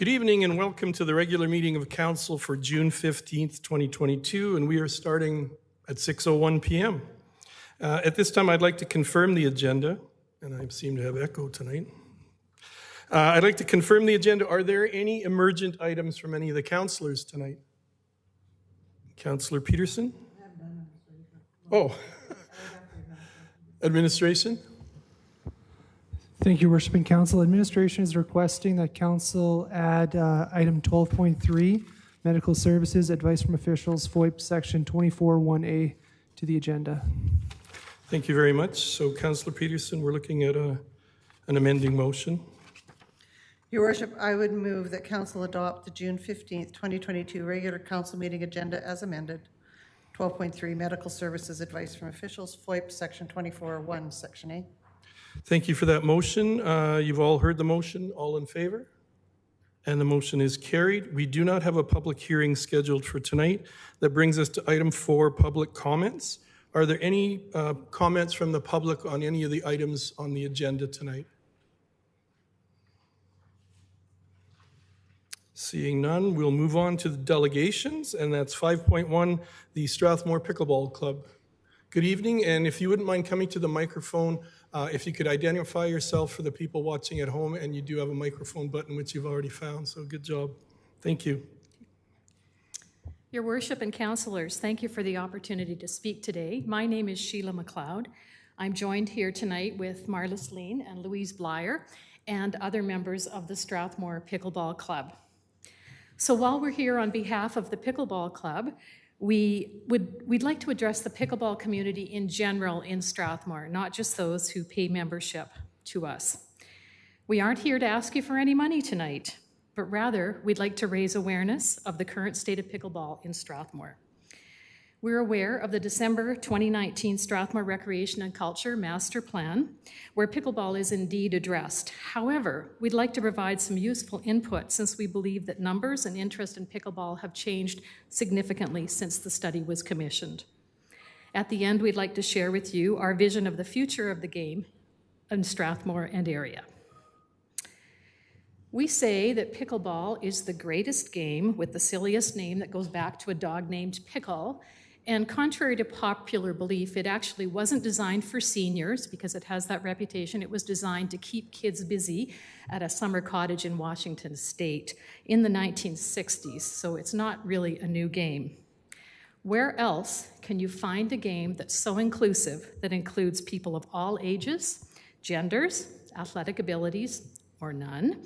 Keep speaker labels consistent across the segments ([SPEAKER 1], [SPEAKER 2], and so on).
[SPEAKER 1] Good evening and welcome to the regular meeting of Council for June 15th, 2022, and we are starting at 6:01 p.m. At this time, I'd like to confirm the agenda, and I seem to have echo tonight. I'd like to confirm the agenda. Are there any emergent items from any of the councillors tonight? Councillor Peterson? Oh, administration?
[SPEAKER 2] Thank you, Worshiping Council. Administration is requesting that Council add item 12.3, Medical Services, Advice from Officials, FOIP Section 24.1A to the agenda.
[SPEAKER 1] Thank you very much. So, Councillor Peterson, we're looking at an amending motion.
[SPEAKER 3] Your Worship, I would move that Council adopt the June 15th, 2022 regular Council meeting agenda as amended. 12.3, Medical Services, Advice from Officials, FOIP Section 24.1, Section A.
[SPEAKER 1] Thank you for that motion. You've all heard the motion. All in favor? And the motion is carried. We do not have a public hearing scheduled for tonight. That brings us to item 4, public comments. Are there any comments from the public on any of the items on the agenda tonight? Seeing none, we'll move on to the delegations, and that's 5.1, the Strathmore Pickleball Club. Good evening, and if you wouldn't mind coming to the microphone, if you could identify yourself for the people watching at home, and you do have a microphone button, which you've already found, so good job. Thank you.
[SPEAKER 4] Your Worship and Councillors, thank you for the opportunity to speak today. My name is Sheila McLeod. I'm joined here tonight with Marlis Lean and Louise Blyer and other members of the Strathmore Pickleball Club. So while we're here on behalf of the Pickleball Club, we'd like to address the pickleball community in general in Strathmore, not just those who pay membership to us. We aren't here to ask you for any money tonight, but rather we'd like to raise awareness of the current state of pickleball in Strathmore. We're aware of the December 2019 Strathmore Recreation and Culture Master Plan, where pickleball is indeed addressed. However, we'd like to provide some useful input since we believe that numbers and interest in pickleball have changed significantly since the study was commissioned. At the end, we'd like to share with you our vision of the future of the game in Strathmore and area. We say that pickleball is the greatest game with the silliest name that goes back to a dog named Pickle. And contrary to popular belief, it actually wasn't designed for seniors because it has that reputation. It was designed to keep kids busy at a summer cottage in Washington State in the 1960s, so it's not really a new game. Where else can you find a game that's so inclusive that includes people of all ages, genders, athletic abilities, or none,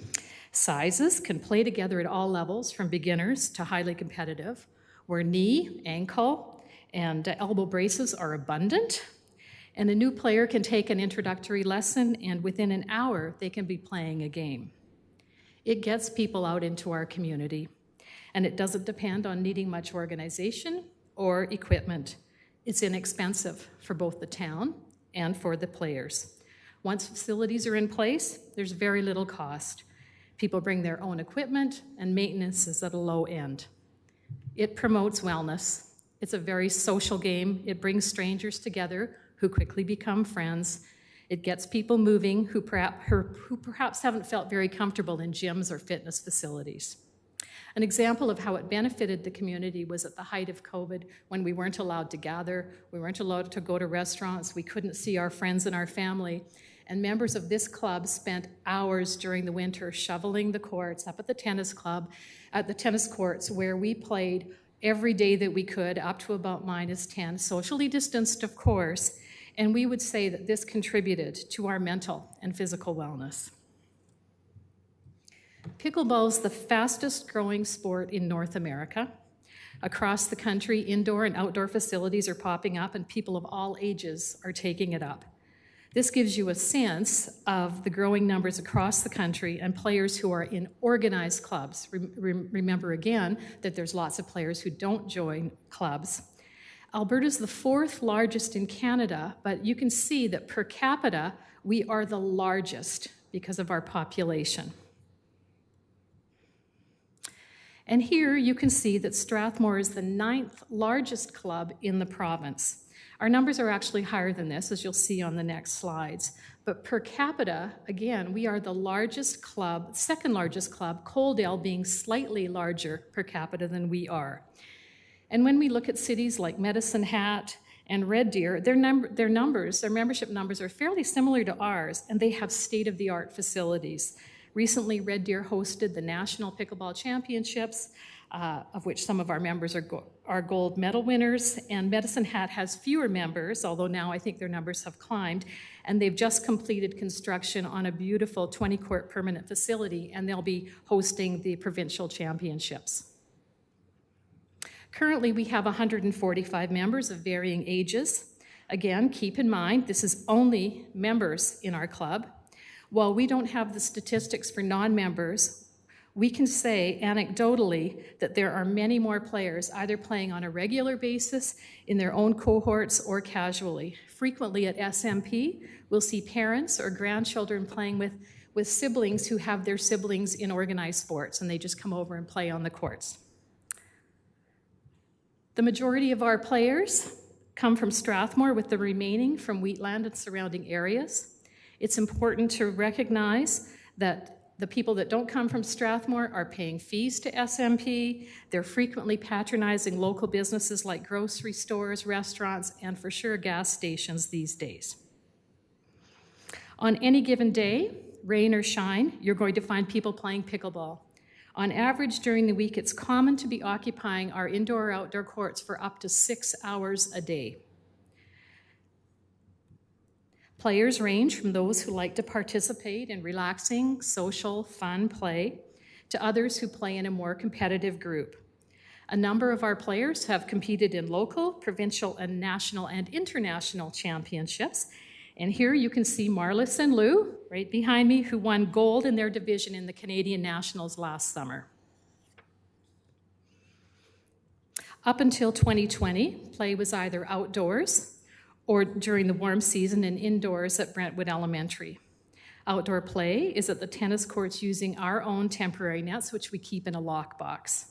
[SPEAKER 4] sizes, can play together at all levels from beginners to highly competitive, where knee, ankle, and elbow braces are abundant, and a new player can take an introductory lesson, and within an hour, they can be playing a game. It gets people out into our community, and it doesn't depend on needing much organization or equipment. It's inexpensive for both the town and for the players. Once facilities are in place, there's very little cost. People bring their own equipment, and maintenance is at a low end. It promotes wellness. It's a very social game. It brings strangers together who quickly become friends. It gets people moving who perhaps haven't felt very comfortable in gyms or fitness facilities. An example of how it benefited the community was at the height of COVID when we weren't allowed to gather, we weren't allowed to go to restaurants, we couldn't see our friends and our family. And members of this club spent hours during the winter shoveling the courts up at the tennis club, at the tennis courts where we played every day that we could, up to about -10, socially distanced, of course, and we would say that this contributed to our mental and physical wellness. Pickleball is the fastest growing sport in North America. Across the country, indoor and outdoor facilities are popping up, and people of all ages are taking it up. This gives you a sense of the growing numbers across the country and players who are in organized clubs. Remember again that there's lots of players who don't join clubs. Alberta's the 4th largest in Canada, but you can see that per capita, we are the largest because of our population. And here you can see that Strathmore is the 9th largest club in the province. Our numbers are actually higher than this, as you'll see on the next slides. But per capita, again, we are the largest club, second largest club, Coaldale being slightly larger per capita than we are. And when we look at cities like Medicine Hat and Red Deer, their membership numbers are fairly similar to ours, and they have state-of-the-art facilities. Recently, Red Deer hosted the National Pickleball Championships, of which some of our members are gold medal winners, and Medicine Hat has fewer members, although now I think their numbers have climbed, and they've just completed construction on a beautiful 20-court permanent facility, and they'll be hosting the provincial championships. Currently, we have 145 members of varying ages. Again, keep in mind, this is only members in our club. While we don't have the statistics for non-members, we can say anecdotally that there are many more players either playing on a regular basis in their own cohorts or casually. Frequently at SMP, we'll see parents or grandchildren playing with siblings who have their siblings in organized sports, and they just come over and play on the courts. The majority of our players come from Strathmore, with the remaining from Wheatland and surrounding areas. It's important to recognize that the people that don't come from Strathmore are paying fees to SMP. They're frequently patronizing local businesses like grocery stores, restaurants, and for sure gas stations these days. On any given day, rain or shine, you're going to find people playing pickleball. On average during the week, it's common to be occupying our indoor or outdoor courts for up to 6 hours a day. Players range from those who like to participate in relaxing, social, fun play to others who play in a more competitive group. A number of our players have competed in local, provincial, and national and international championships. And here you can see Marlis and Lou, right behind me, who won gold in their division in the Canadian Nationals last summer. Up until 2020, play was either outdoors or during the warm season and indoors at Brentwood Elementary. Outdoor play is at the tennis courts using our own temporary nets, which we keep in a lockbox.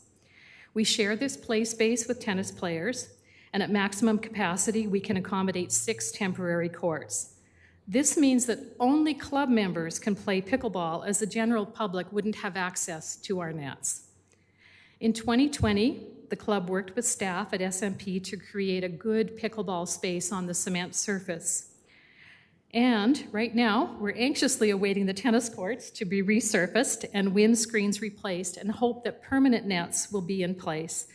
[SPEAKER 4] We share this play space with tennis players, and at maximum capacity, we can accommodate 6 temporary courts. This means that only club members can play pickleball, as the general public wouldn't have access to our nets. In 2020, the club worked with staff at SMP to create a good pickleball space on the cement surface. And right now, we're anxiously awaiting the tennis courts to be resurfaced and windscreens replaced, and hope that permanent nets will be in place.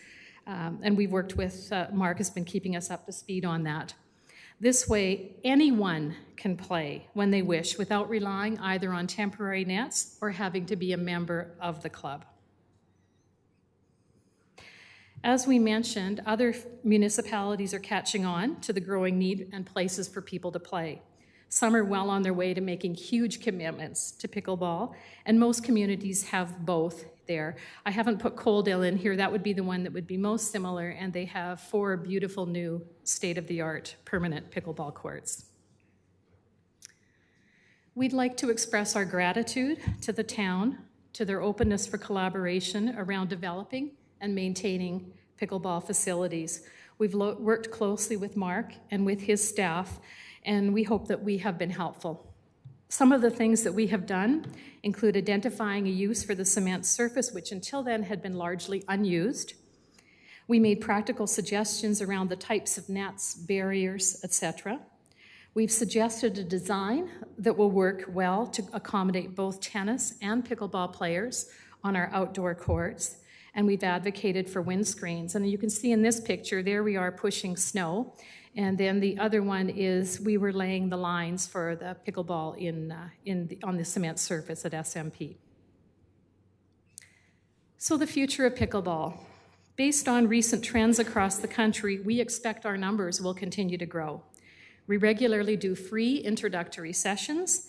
[SPEAKER 4] And we've worked with, Mark has been keeping us up to speed on that. This way, anyone can play when they wish without relying either on temporary nets or having to be a member of the club. As we mentioned, other municipalities are catching on to the growing need and places for people to play. Some are well on their way to making huge commitments to pickleball, and most communities have both there. I haven't put Coaldale in here. That would be the one that would be most similar, and they have 4 beautiful new state-of-the-art permanent pickleball courts. We'd like to express our gratitude to the town, to their openness for collaboration around developing and maintaining pickleball facilities. We've worked closely with Mark and with his staff, and we hope that we have been helpful. Some of the things that we have done include identifying a use for the cement surface, which until then had been largely unused. We made practical suggestions around the types of nets, barriers, etc. We've suggested a design that will work well to accommodate both tennis and pickleball players on our outdoor courts. And we've advocated for windscreens. And you can see in this picture, there we are pushing snow. And then the other one is we were laying the lines for the pickleball on the cement surface at SMP. So the future of pickleball. Based on recent trends across the country, we expect our numbers will continue to grow. We regularly do free introductory sessions,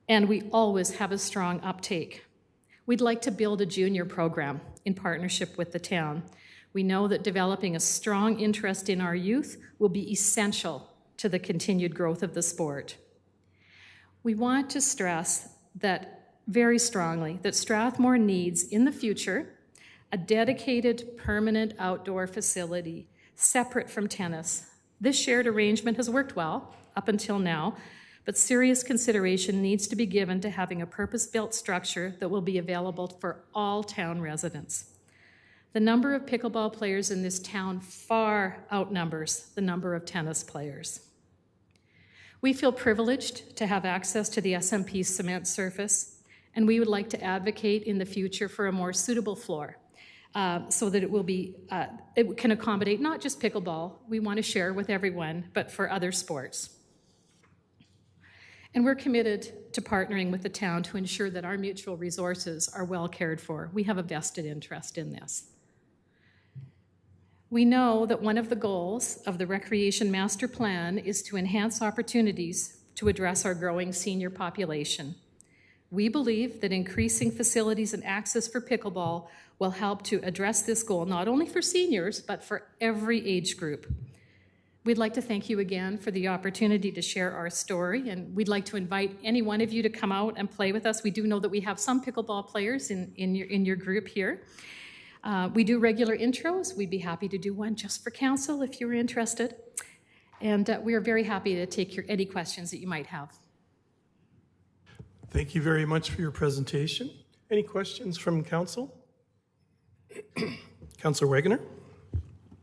[SPEAKER 4] and we always have a strong uptake. We'd like to build a junior program in partnership with the town. We know that developing a strong interest in our youth will be essential to the continued growth of the sport. We want to stress that very strongly that Strathmore needs, in the future, a dedicated permanent outdoor facility separate from tennis This shared arrangement has worked well up until now, but serious consideration needs to be given to having a purpose-built structure that will be available for all town residents. The number of pickleball players in this town far outnumbers the number of tennis players. We feel privileged to have access to the SMP cement surface, and we would like to advocate in the future for a more suitable floor so that it can accommodate not just pickleball, we want to share with everyone, but for other sports. And we're committed to partnering with the town to ensure that our mutual resources are well cared for. We have a vested interest in this. We know that one of the goals of the Recreation Master Plan is to enhance opportunities to address our growing senior population. We believe that increasing facilities and access for pickleball will help to address this goal, not only for seniors, but for every age group. We'd like to thank you again for the opportunity to share our story, and we'd like to invite any one of you to come out and play with us. We do know that we have some pickleball players in your group here. We do regular intros. We'd be happy to do one just for council if you're interested. And we are very happy to take any questions that you might have.
[SPEAKER 1] Thank you very much for your presentation. Any questions from council? Councillor Wagoner?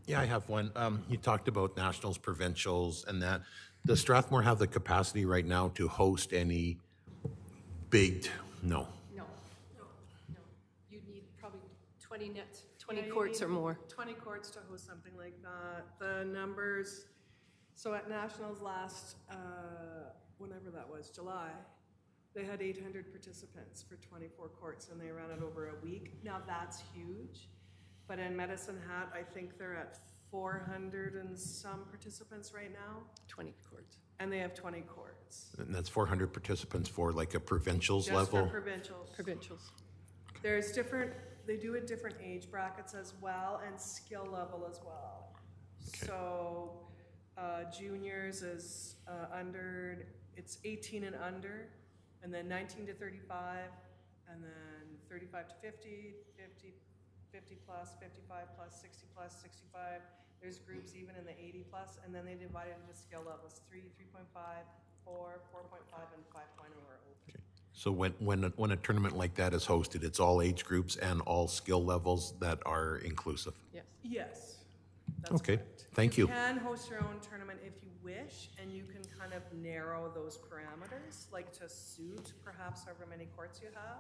[SPEAKER 5] Yeah, I have one. You talked about nationals, provincials, and that. Does Strathmore have the capacity right now to host any big? No.
[SPEAKER 6] No. You need probably 20 nets, 20 courts or more.
[SPEAKER 7] 20 courts to host something like that. The numbers, so at Nationals last, whenever that was, July, they had 800 participants for 24 courts and they ran it over a week. Now that's huge, but in Medicine Hat, I think they're at 400 and some participants right now.
[SPEAKER 6] 20 courts.
[SPEAKER 7] And they have 20 courts.
[SPEAKER 5] And that's 400 participants for like a provincials
[SPEAKER 7] Just
[SPEAKER 5] level?
[SPEAKER 7] for provincials.
[SPEAKER 6] Provincials.
[SPEAKER 7] There's different, they do it different age brackets as well and skill level as well.
[SPEAKER 5] Okay.
[SPEAKER 7] So juniors is it's 18 and under, and then 19 to 35, and then 35 to 50, 50 plus, 55 plus, 60 plus, 65. There's groups even in the 80 plus, and then they divide it into skill levels, 3, 3.5, 4, 4.5, and 5.0 are open.
[SPEAKER 5] So when a tournament like that is hosted, it's all age groups and all skill levels that are inclusive?
[SPEAKER 6] Yes.
[SPEAKER 7] Yes, that's
[SPEAKER 5] Okay,
[SPEAKER 7] correct.
[SPEAKER 5] thank you.
[SPEAKER 7] You can host your own tournament if you wish, and you can kind of narrow those parameters, like to suit perhaps however many courts you have,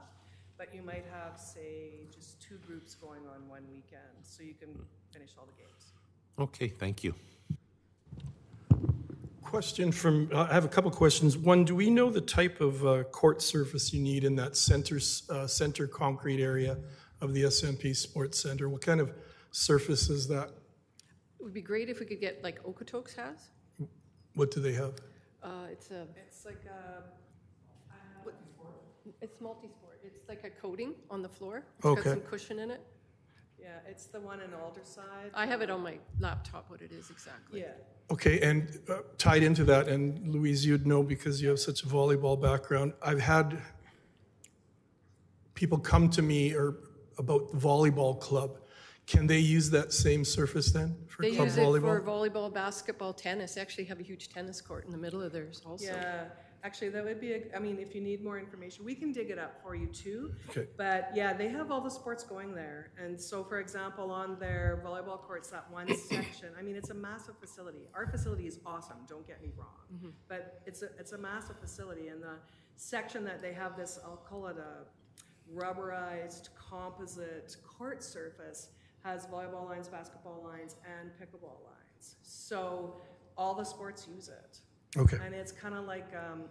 [SPEAKER 7] but you might have, say, just 2 groups going on one weekend, so you can finish all the games.
[SPEAKER 5] Okay, thank you.
[SPEAKER 1] Question from, I have a couple questions. One, do we know the type of court surface you need in that center concrete area of the SMP Sports Center? What kind of surface is that?
[SPEAKER 6] It would be great if we could get like Okotoks has.
[SPEAKER 1] What do they have?
[SPEAKER 6] It's
[SPEAKER 7] like a
[SPEAKER 6] it's multi-sport. It's like a coating on the floor. It's
[SPEAKER 1] Okay.
[SPEAKER 6] got some cushion in it.
[SPEAKER 7] Yeah, it's the one in Alderside.
[SPEAKER 6] I have it on my laptop what it is exactly.
[SPEAKER 7] Yeah.
[SPEAKER 1] Okay, and tied into that, and Louise, you'd know because you have such a volleyball background, I've had people come to me about the volleyball club. Can they use that same surface then for
[SPEAKER 6] They
[SPEAKER 1] club
[SPEAKER 6] use it
[SPEAKER 1] volleyball?
[SPEAKER 6] for volleyball, basketball, tennis. They actually have a huge tennis court in the middle of theirs also.
[SPEAKER 7] Yeah, actually, that would be, I mean, if you need more information, we can dig it up for you too.
[SPEAKER 1] Okay.
[SPEAKER 7] But yeah, they have all the sports going there. And so, for example, on their volleyball courts, that one section, I mean, it's a massive facility. Our facility is awesome, don't get me wrong. But it's a massive facility. And the section that they have this, I'll call it a rubberized composite court surface, has volleyball lines, basketball lines, and pickleball lines. So all the sports use it.
[SPEAKER 1] Okay.
[SPEAKER 7] And it's kind of like,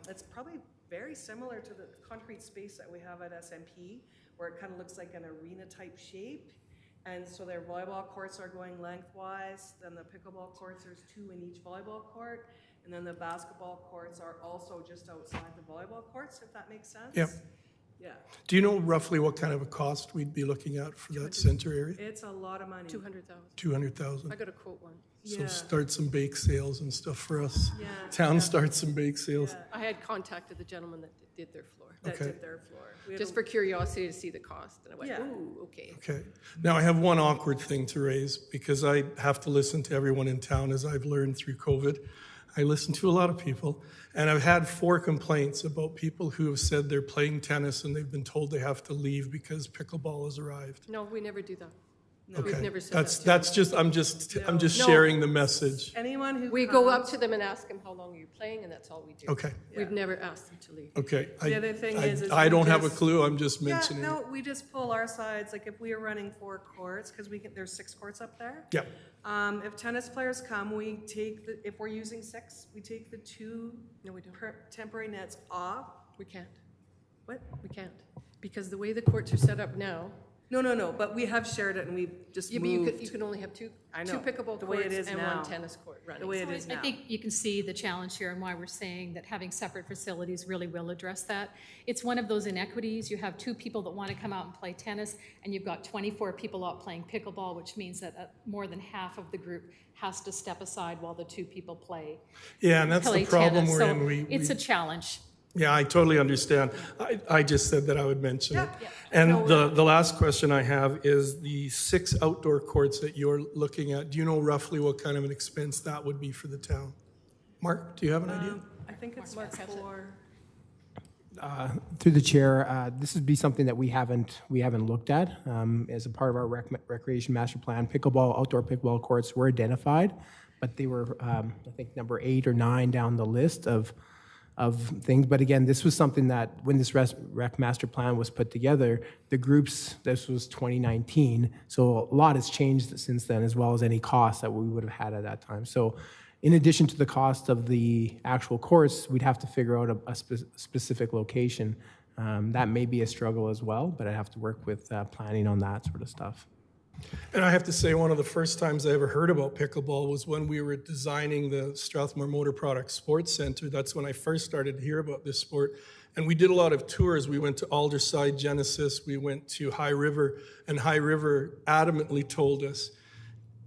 [SPEAKER 7] it's probably very similar to the concrete space that we have at SMP, where it kind of looks like an arena type shape. And so their volleyball courts are going lengthwise, then the pickleball courts, there's 2 in each volleyball court, and then the basketball courts are also just outside the volleyball courts, if that makes sense.
[SPEAKER 1] Yep.
[SPEAKER 7] Yeah.
[SPEAKER 1] Do you know roughly what kind of a cost we'd be looking at for that center area?
[SPEAKER 7] It's a lot of money.
[SPEAKER 6] 200,000.
[SPEAKER 1] 200,000.
[SPEAKER 6] I got a quote one.
[SPEAKER 1] So
[SPEAKER 7] Yeah.
[SPEAKER 1] start some bake sales and stuff for us.
[SPEAKER 7] Yeah.
[SPEAKER 1] Town start some bake sales.
[SPEAKER 7] Yeah.
[SPEAKER 6] I had contacted the gentleman that did their floor.
[SPEAKER 7] that
[SPEAKER 1] Okay.
[SPEAKER 7] did their floor. We had
[SPEAKER 6] Just
[SPEAKER 7] a-
[SPEAKER 6] for curiosity to see the cost, and I went,
[SPEAKER 7] Yeah.
[SPEAKER 6] ooh, okay.
[SPEAKER 1] Okay. Now, I have one awkward thing to raise because I have to listen to everyone in town, as I've learned through COVID. I listen to a lot of people, and I've had 4 complaints about people who have said they're playing tennis and they've been told they have to leave because pickleball has arrived.
[SPEAKER 6] No, we never do that.
[SPEAKER 1] Okay.
[SPEAKER 6] We've never said
[SPEAKER 1] That's
[SPEAKER 6] that.
[SPEAKER 1] that's just I'm just
[SPEAKER 7] No.
[SPEAKER 1] sharing the message.
[SPEAKER 7] Anyone who
[SPEAKER 6] We go
[SPEAKER 7] comes-
[SPEAKER 6] up to them and ask them, how long are you playing, and that's all we do.
[SPEAKER 1] Okay.
[SPEAKER 6] We've never asked them to leave.
[SPEAKER 1] Okay.
[SPEAKER 7] The other thing is
[SPEAKER 1] I
[SPEAKER 7] we
[SPEAKER 1] don't have a
[SPEAKER 7] just-
[SPEAKER 1] clue. I'm just
[SPEAKER 7] Yeah,
[SPEAKER 1] mentioning
[SPEAKER 7] no,
[SPEAKER 1] it.
[SPEAKER 7] we just pull our sides, like if we are running 4 courts, because there's 6 courts up there.
[SPEAKER 1] Yeah.
[SPEAKER 7] If tennis players come, we take if we're using 6, we take the 2
[SPEAKER 6] No, we don't.
[SPEAKER 7] temporary nets off.
[SPEAKER 6] We can't.
[SPEAKER 7] What?
[SPEAKER 6] We can't. Because the way the courts are set up now,
[SPEAKER 7] No, but we have shared it and we've just
[SPEAKER 6] you
[SPEAKER 7] moved.
[SPEAKER 6] can only have two
[SPEAKER 7] I know,
[SPEAKER 6] pickleball
[SPEAKER 7] the way it
[SPEAKER 6] courts
[SPEAKER 7] is
[SPEAKER 6] and
[SPEAKER 7] now.
[SPEAKER 6] one tennis court running.
[SPEAKER 7] The way it is
[SPEAKER 4] I
[SPEAKER 7] now.
[SPEAKER 4] think you can see the challenge here and why we're saying that having separate facilities really will address that. It's one of those inequities. You have 2 people that want to come out and play tennis, and you've got 24 people out playing pickleball, which means that more than half of the group has to step aside while the 2 people play.
[SPEAKER 1] Yeah, and that's
[SPEAKER 4] play
[SPEAKER 1] the problem
[SPEAKER 4] tennis.
[SPEAKER 1] we're
[SPEAKER 4] So
[SPEAKER 1] in.
[SPEAKER 4] it's a challenge.
[SPEAKER 1] Yeah, I totally understand. I just said that I would mention it.
[SPEAKER 7] Yeah.
[SPEAKER 1] And the last question I have is the 6 outdoor courts that you're looking at, do you know roughly what kind of an expense that would be for the town? Mark, do you have an idea?
[SPEAKER 7] I think it's
[SPEAKER 6] Mark has it.
[SPEAKER 7] for,
[SPEAKER 8] Through the chair, this would be something that we haven't looked at as a part of our recreation master plan. Outdoor pickleball courts were identified, but they were, I think, number 8 or 9 down the list of things. But again, this was something that when this rec master plan was put together, the groups, this was 2019, so a lot has changed since then, as well as any costs that we would have had at that time. So in addition to the cost of the actual course, we'd have to figure out a specific location. That may be a struggle as well, but I'd have to work with planning on that sort of stuff.
[SPEAKER 1] And I have to say, one of the first times I ever heard about pickleball was when we were designing the Strathmore Motor Products Sports Center. That's when I first started to hear about this sport. And we did a lot of tours. We went to Alderside, Genesis. We went to High River. And High River adamantly told us,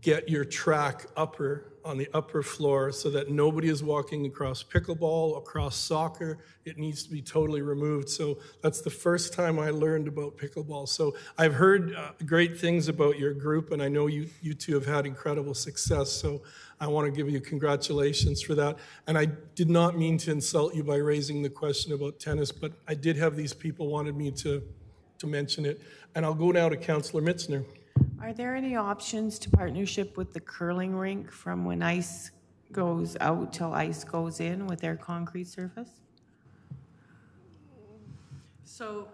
[SPEAKER 1] get your track on the upper floor so that nobody is walking across pickleball, across soccer. It needs to be totally removed. So that's the first time I learned about pickleball. So I've heard great things about your group, and I know you 2 have had incredible success. So I want to give you congratulations for that. And I did not mean to insult you by raising the question about tennis, but I did have these people wanted me to mention it. And I'll go now to Councillor Mitzner.
[SPEAKER 9] Are there any options to partnership with the curling rink from when ice goes out till ice goes in with their concrete surface?
[SPEAKER 7] so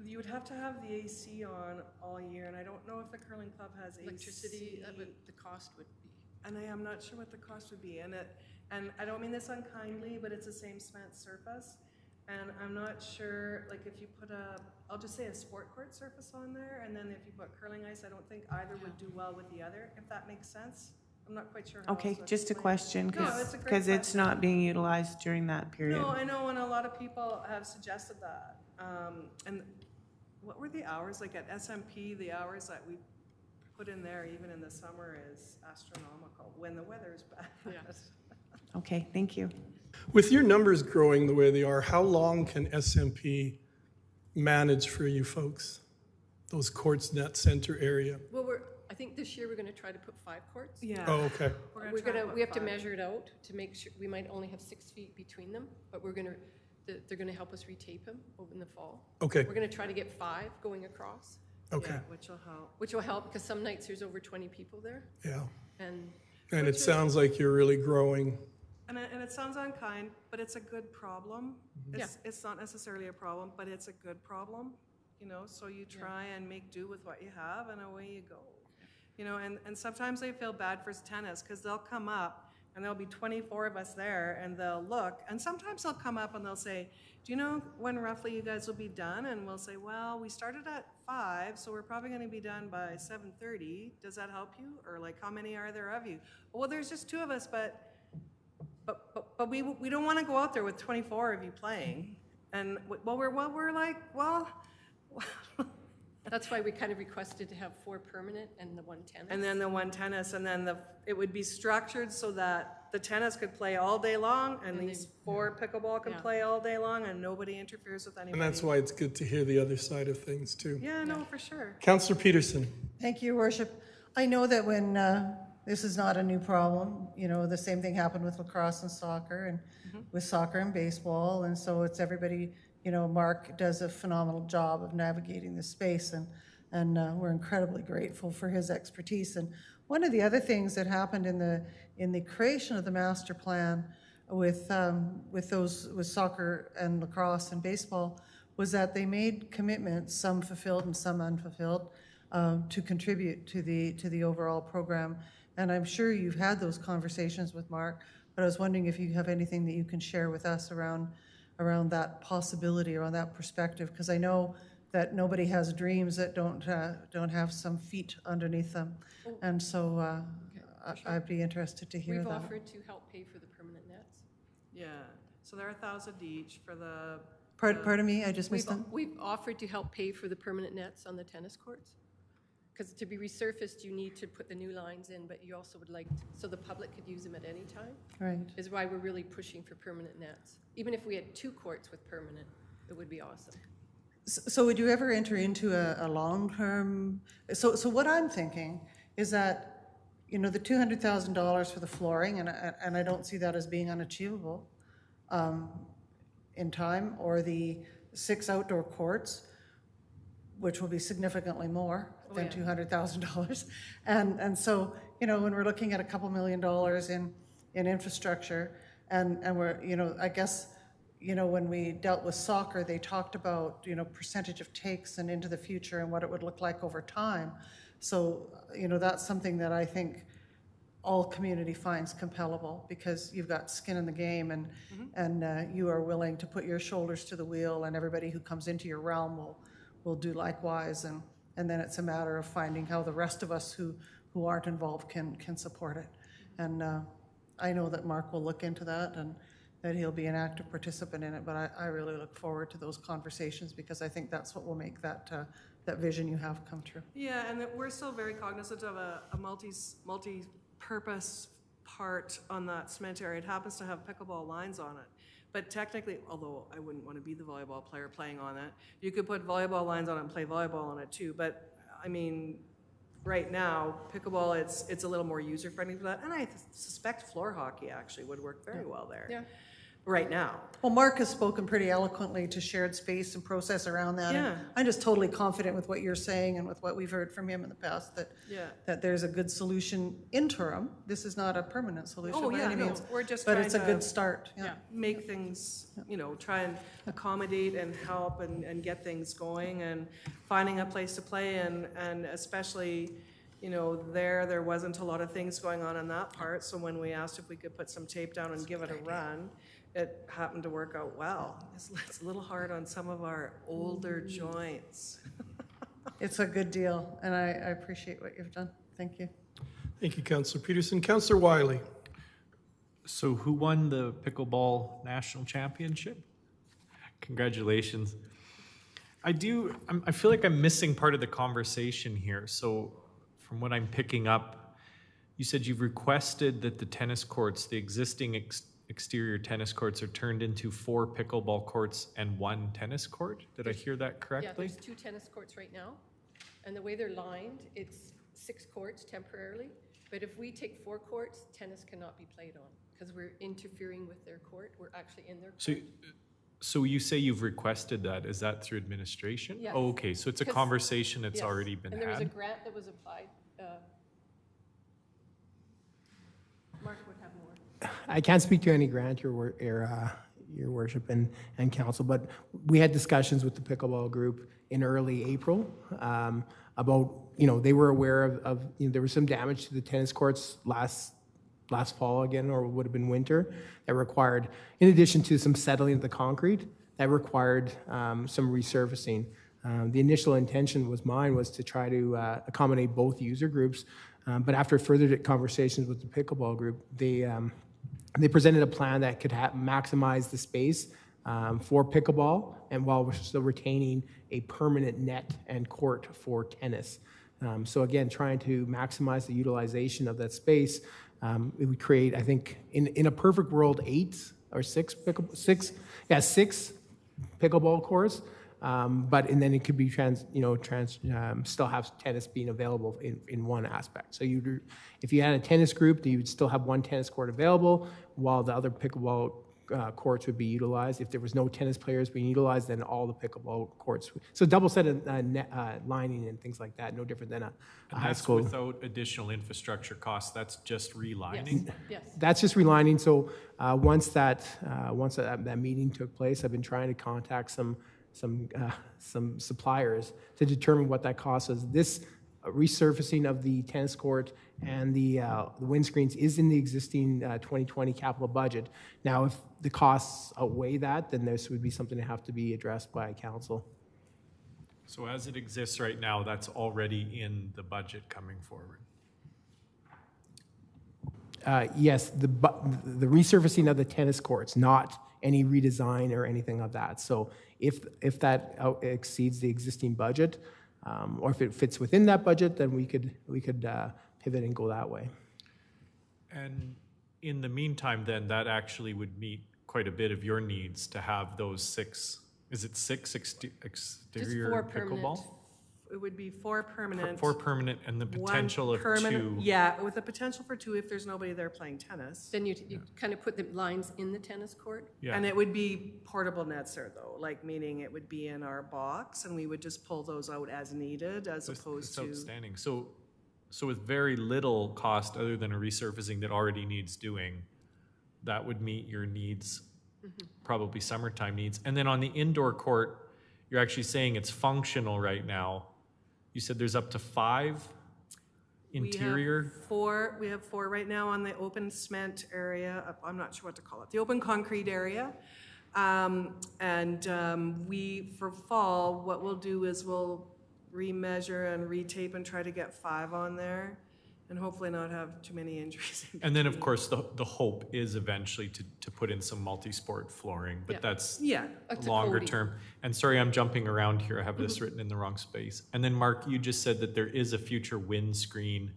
[SPEAKER 7] you would have to have the AC on all year, and I don't know if the curling club has AC.
[SPEAKER 6] Electricity, the cost would be.
[SPEAKER 7] And I am not sure what the cost would be, and I don't mean this unkindly, but it's the same cement surface, and I'm not sure, like if you put I'll just say a sport court surface on there, and then if you put curling ice, I don't think either would do well with the other, if that makes sense. I'm not quite sure how
[SPEAKER 9] Okay,
[SPEAKER 7] else to
[SPEAKER 9] just a
[SPEAKER 7] explain it.
[SPEAKER 9] question,
[SPEAKER 7] No, it's a great
[SPEAKER 9] because it's
[SPEAKER 7] question.
[SPEAKER 9] not being utilized during that period.
[SPEAKER 7] No, I know, and a lot of people have suggested that. And what were the hours, like at SMP, the hours that we put in there, even in the summer, is astronomical, when the weather's bad.
[SPEAKER 9] Okay, thank you.
[SPEAKER 1] With your numbers growing the way they are, how long can SMP manage for you folks? Those courts, net center area?
[SPEAKER 6] Well, I think this year we're gonna try to put 5 courts.
[SPEAKER 7] Yeah.
[SPEAKER 1] Oh, okay.
[SPEAKER 6] We have to measure it out to make sure, we might only have 6 feet between them, but they're gonna help us retape them over in the fall.
[SPEAKER 1] Okay,
[SPEAKER 6] We're gonna try to get 5 going across,
[SPEAKER 1] okay,
[SPEAKER 7] Yeah, which will help.
[SPEAKER 6] which will help, because some nights there's over 20 people there,
[SPEAKER 1] yeah.
[SPEAKER 6] and
[SPEAKER 1] And it sounds like you're really growing.
[SPEAKER 7] And it sounds unkind, but it's a good problem. It's not necessarily a problem, but it's a good problem, so you try and make do with what you have, and away you go. And sometimes I feel bad for tennis, because they'll come up, and there'll be 24 of us there, and they'll look, and sometimes they'll come up and they'll say, do you know when roughly you guys will be done? And we'll say, well, we started at 5, so we're probably going to be done by 7:30. Does that help you? Or like, how many are there of you? Well, there's just 2 of us, but we don't want to go out there with 24 of you playing. And we're like, well,
[SPEAKER 6] That's why we kind of requested to have 4 permanent and the 1 tennis.
[SPEAKER 7] And then the 1 tennis, and then it would be structured so that the tennis could play all day long, and these 4 pickleball can play all day long, and nobody interferes with anybody.
[SPEAKER 1] And that's why it's good to hear the other side of things, too.
[SPEAKER 7] Yeah, no, for sure.
[SPEAKER 1] Councillor Peterson.
[SPEAKER 3] Thank you, Your Worship. I know that when, this is not a new problem, you know, the same thing happened with lacrosse and soccer, and with soccer and baseball, and so it's everybody, you know, Mark does a phenomenal job of navigating the space, and we're incredibly grateful for his expertise. And one of the other things that happened in the creation of the master plan with soccer and lacrosse and baseball was that they made commitments, some fulfilled and some unfulfilled, to contribute to the overall program. And I'm sure you've had those conversations with Mark, but I was wondering if you have anything that you can share with us around that possibility, around that perspective, because I know that nobody has dreams that don't have some feet underneath them. And so I'd be interested to hear
[SPEAKER 6] We've
[SPEAKER 3] that.
[SPEAKER 6] offered to help pay for the permanent nets.
[SPEAKER 7] Yeah, so they're 1,000 each for the.
[SPEAKER 3] Pardon me, I just missed them.
[SPEAKER 6] We've offered to help pay for the permanent nets on the tennis courts. Because to be resurfaced, you need to put the new lines in, but you also would like, so the public could use them at any time.
[SPEAKER 3] Right.
[SPEAKER 6] Is why we're really pushing for permanent nets. Even if we had 2 courts with permanent, it would be awesome.
[SPEAKER 3] So would you ever enter into a long-term, so what I'm thinking is that, you know, the $200,000 for the flooring, and I don't see that as being unachievable in time, or the 6 outdoor courts, which will be significantly more than $200,000. And so, you know, when we're looking at a couple $1 million in infrastructure, and we're, you know, I guess, you know, when we dealt with soccer, they talked about, you know, percentage of takes and into the future and what it would look like over time. So, you know, that's something that I think all community finds compellable, because you've got skin in the game, and you are willing to put your shoulders to the wheel, and everybody who comes into your realm will do likewise. And then it's a matter of finding how the rest of us who aren't involved can support it. And I know that Mark will look into that, and that he'll be an active participant in it, but I really look forward to those conversations, because I think that's what will make that vision you have come true.
[SPEAKER 7] Yeah, and that we're still very cognizant of a multi-purpose part on that cement area. It happens to have pickleball lines on it. But technically, although I wouldn't want to be the volleyball player playing on it, you could put volleyball lines on it and play volleyball on it too. But I mean, right now, pickleball, it's a little more user-friendly for that. And I suspect floor hockey actually would work very well there.
[SPEAKER 6] Yeah.
[SPEAKER 7] Right now.
[SPEAKER 3] Well, Mark has spoken pretty eloquently to shared space and process around that.
[SPEAKER 7] Yeah.
[SPEAKER 3] And I'm just totally confident with what you're saying and with what we've heard from him in the past, that there's a good solution interim. This is not a permanent solution by any means.
[SPEAKER 7] We're just
[SPEAKER 3] but
[SPEAKER 7] trying
[SPEAKER 3] it's a
[SPEAKER 7] to,
[SPEAKER 3] good start.
[SPEAKER 7] make things, you know, try and accommodate and help and get things going, and finding a place to play, and especially, you know, there wasn't a lot of things going on in that part. So when we asked if we could put some tape down and give it a run, it happened to work out well. It's a little hard on some of our older joints.
[SPEAKER 3] It's a good deal, and I appreciate what you've done. Thank you.
[SPEAKER 1] Thank you, Councillor Peterson. Councillor Wiley.
[SPEAKER 10] So who won the pickleball national championship? Congratulations. I feel like I'm missing part of the conversation here. So from what I'm picking up, you said you've requested that the tennis courts, the existing exterior tennis courts, are turned into 4 pickleball courts and 1 tennis court. Did I hear that correctly?
[SPEAKER 6] Yeah, there's 2 tennis courts right now. And the way they're lined, it's 6 courts temporarily. But if we take 4 courts, tennis cannot be played on, because we're interfering with their court. We're actually in their court.
[SPEAKER 10] So you say you've requested that. Is that through administration?
[SPEAKER 6] Yes.
[SPEAKER 10] Oh, okay. So it's a conversation that's already been had.
[SPEAKER 6] And there was a grant that was applied. Mark would have more.
[SPEAKER 8] I can't speak to any grant, Your Worship and Council, but we had discussions with the pickleball group in early April about, you know, they were aware of you know, there was some damage to the tennis courts last fall again, or would have been winter, that required, in addition to some settling of the concrete, that required some resurfacing. The initial intention was to try to accommodate both user groups, but after further conversations with the pickleball group, they presented a plan that could maximize the space, for pickleball, and while we're still retaining a permanent net and court for tennis. So again, trying to maximize the utilization of that space, it would create, I think, in a perfect world, 6 pickleball courts. But and then it could be still have tennis being available in one aspect. So if you had a tennis group, you would still have one tennis court available, while the other pickleball courts would be utilized. If there was no tennis players being utilized, then all the pickleball courts. So double set of lining and things like that, no different than a high school.
[SPEAKER 10] That's without additional infrastructure costs. That's just relining.
[SPEAKER 6] Yes.
[SPEAKER 8] That's just relining. So once that meeting took place, I've been trying to contact some suppliers to determine what that cost is. This resurfacing of the tennis court and the windscreens is in the existing 2020 capital budget. Now, if the costs outweigh that, then this would be something that have to be addressed by council.
[SPEAKER 10] So as it exists right now, that's already in the budget coming forward.
[SPEAKER 8] Yes, the resurfacing of the tennis courts, not any redesign or anything of that. So if that exceeds the existing budget, or if it fits within that budget, then we could pivot and go that way.
[SPEAKER 10] And in the meantime, then that actually would meet quite a bit of your needs to have those 6. Is it 6 exterior
[SPEAKER 6] Just 4 permanent.
[SPEAKER 10] pickleball?
[SPEAKER 7] It would be 4 permanent.
[SPEAKER 10] 4 permanent and the
[SPEAKER 7] one
[SPEAKER 10] potential of
[SPEAKER 7] permanent-
[SPEAKER 10] 2.
[SPEAKER 7] Yeah, with the potential for 2 if there's nobody there playing tennis.
[SPEAKER 6] Then you kind of put the lines in the tennis court?
[SPEAKER 10] Yeah.
[SPEAKER 7] And it would be portable nets there though, like meaning it would be in our box and we would just pull those out as needed as opposed
[SPEAKER 10] That's
[SPEAKER 7] to.
[SPEAKER 10] outstanding. So with very little cost other than a resurfacing that already needs doing, that would meet your needs, probably summertime needs. And then on the indoor court, you're actually saying it's functional right now. You said there's up to 5 interior?
[SPEAKER 7] We have 4 right now on the open cement area. I'm not sure what to call it. The open concrete area. We, for fall, what we'll do is we'll remeasure and retape and try to get 5 on there and hopefully not have too many injuries.
[SPEAKER 10] And then, of course, the hope is eventually to put in some multi-sport flooring, but that's
[SPEAKER 6] It's a
[SPEAKER 10] longer
[SPEAKER 6] coating.
[SPEAKER 10] term. And sorry, I'm jumping around here. I have this written in the wrong space. And then, Mark, you just said that there is a future windscreen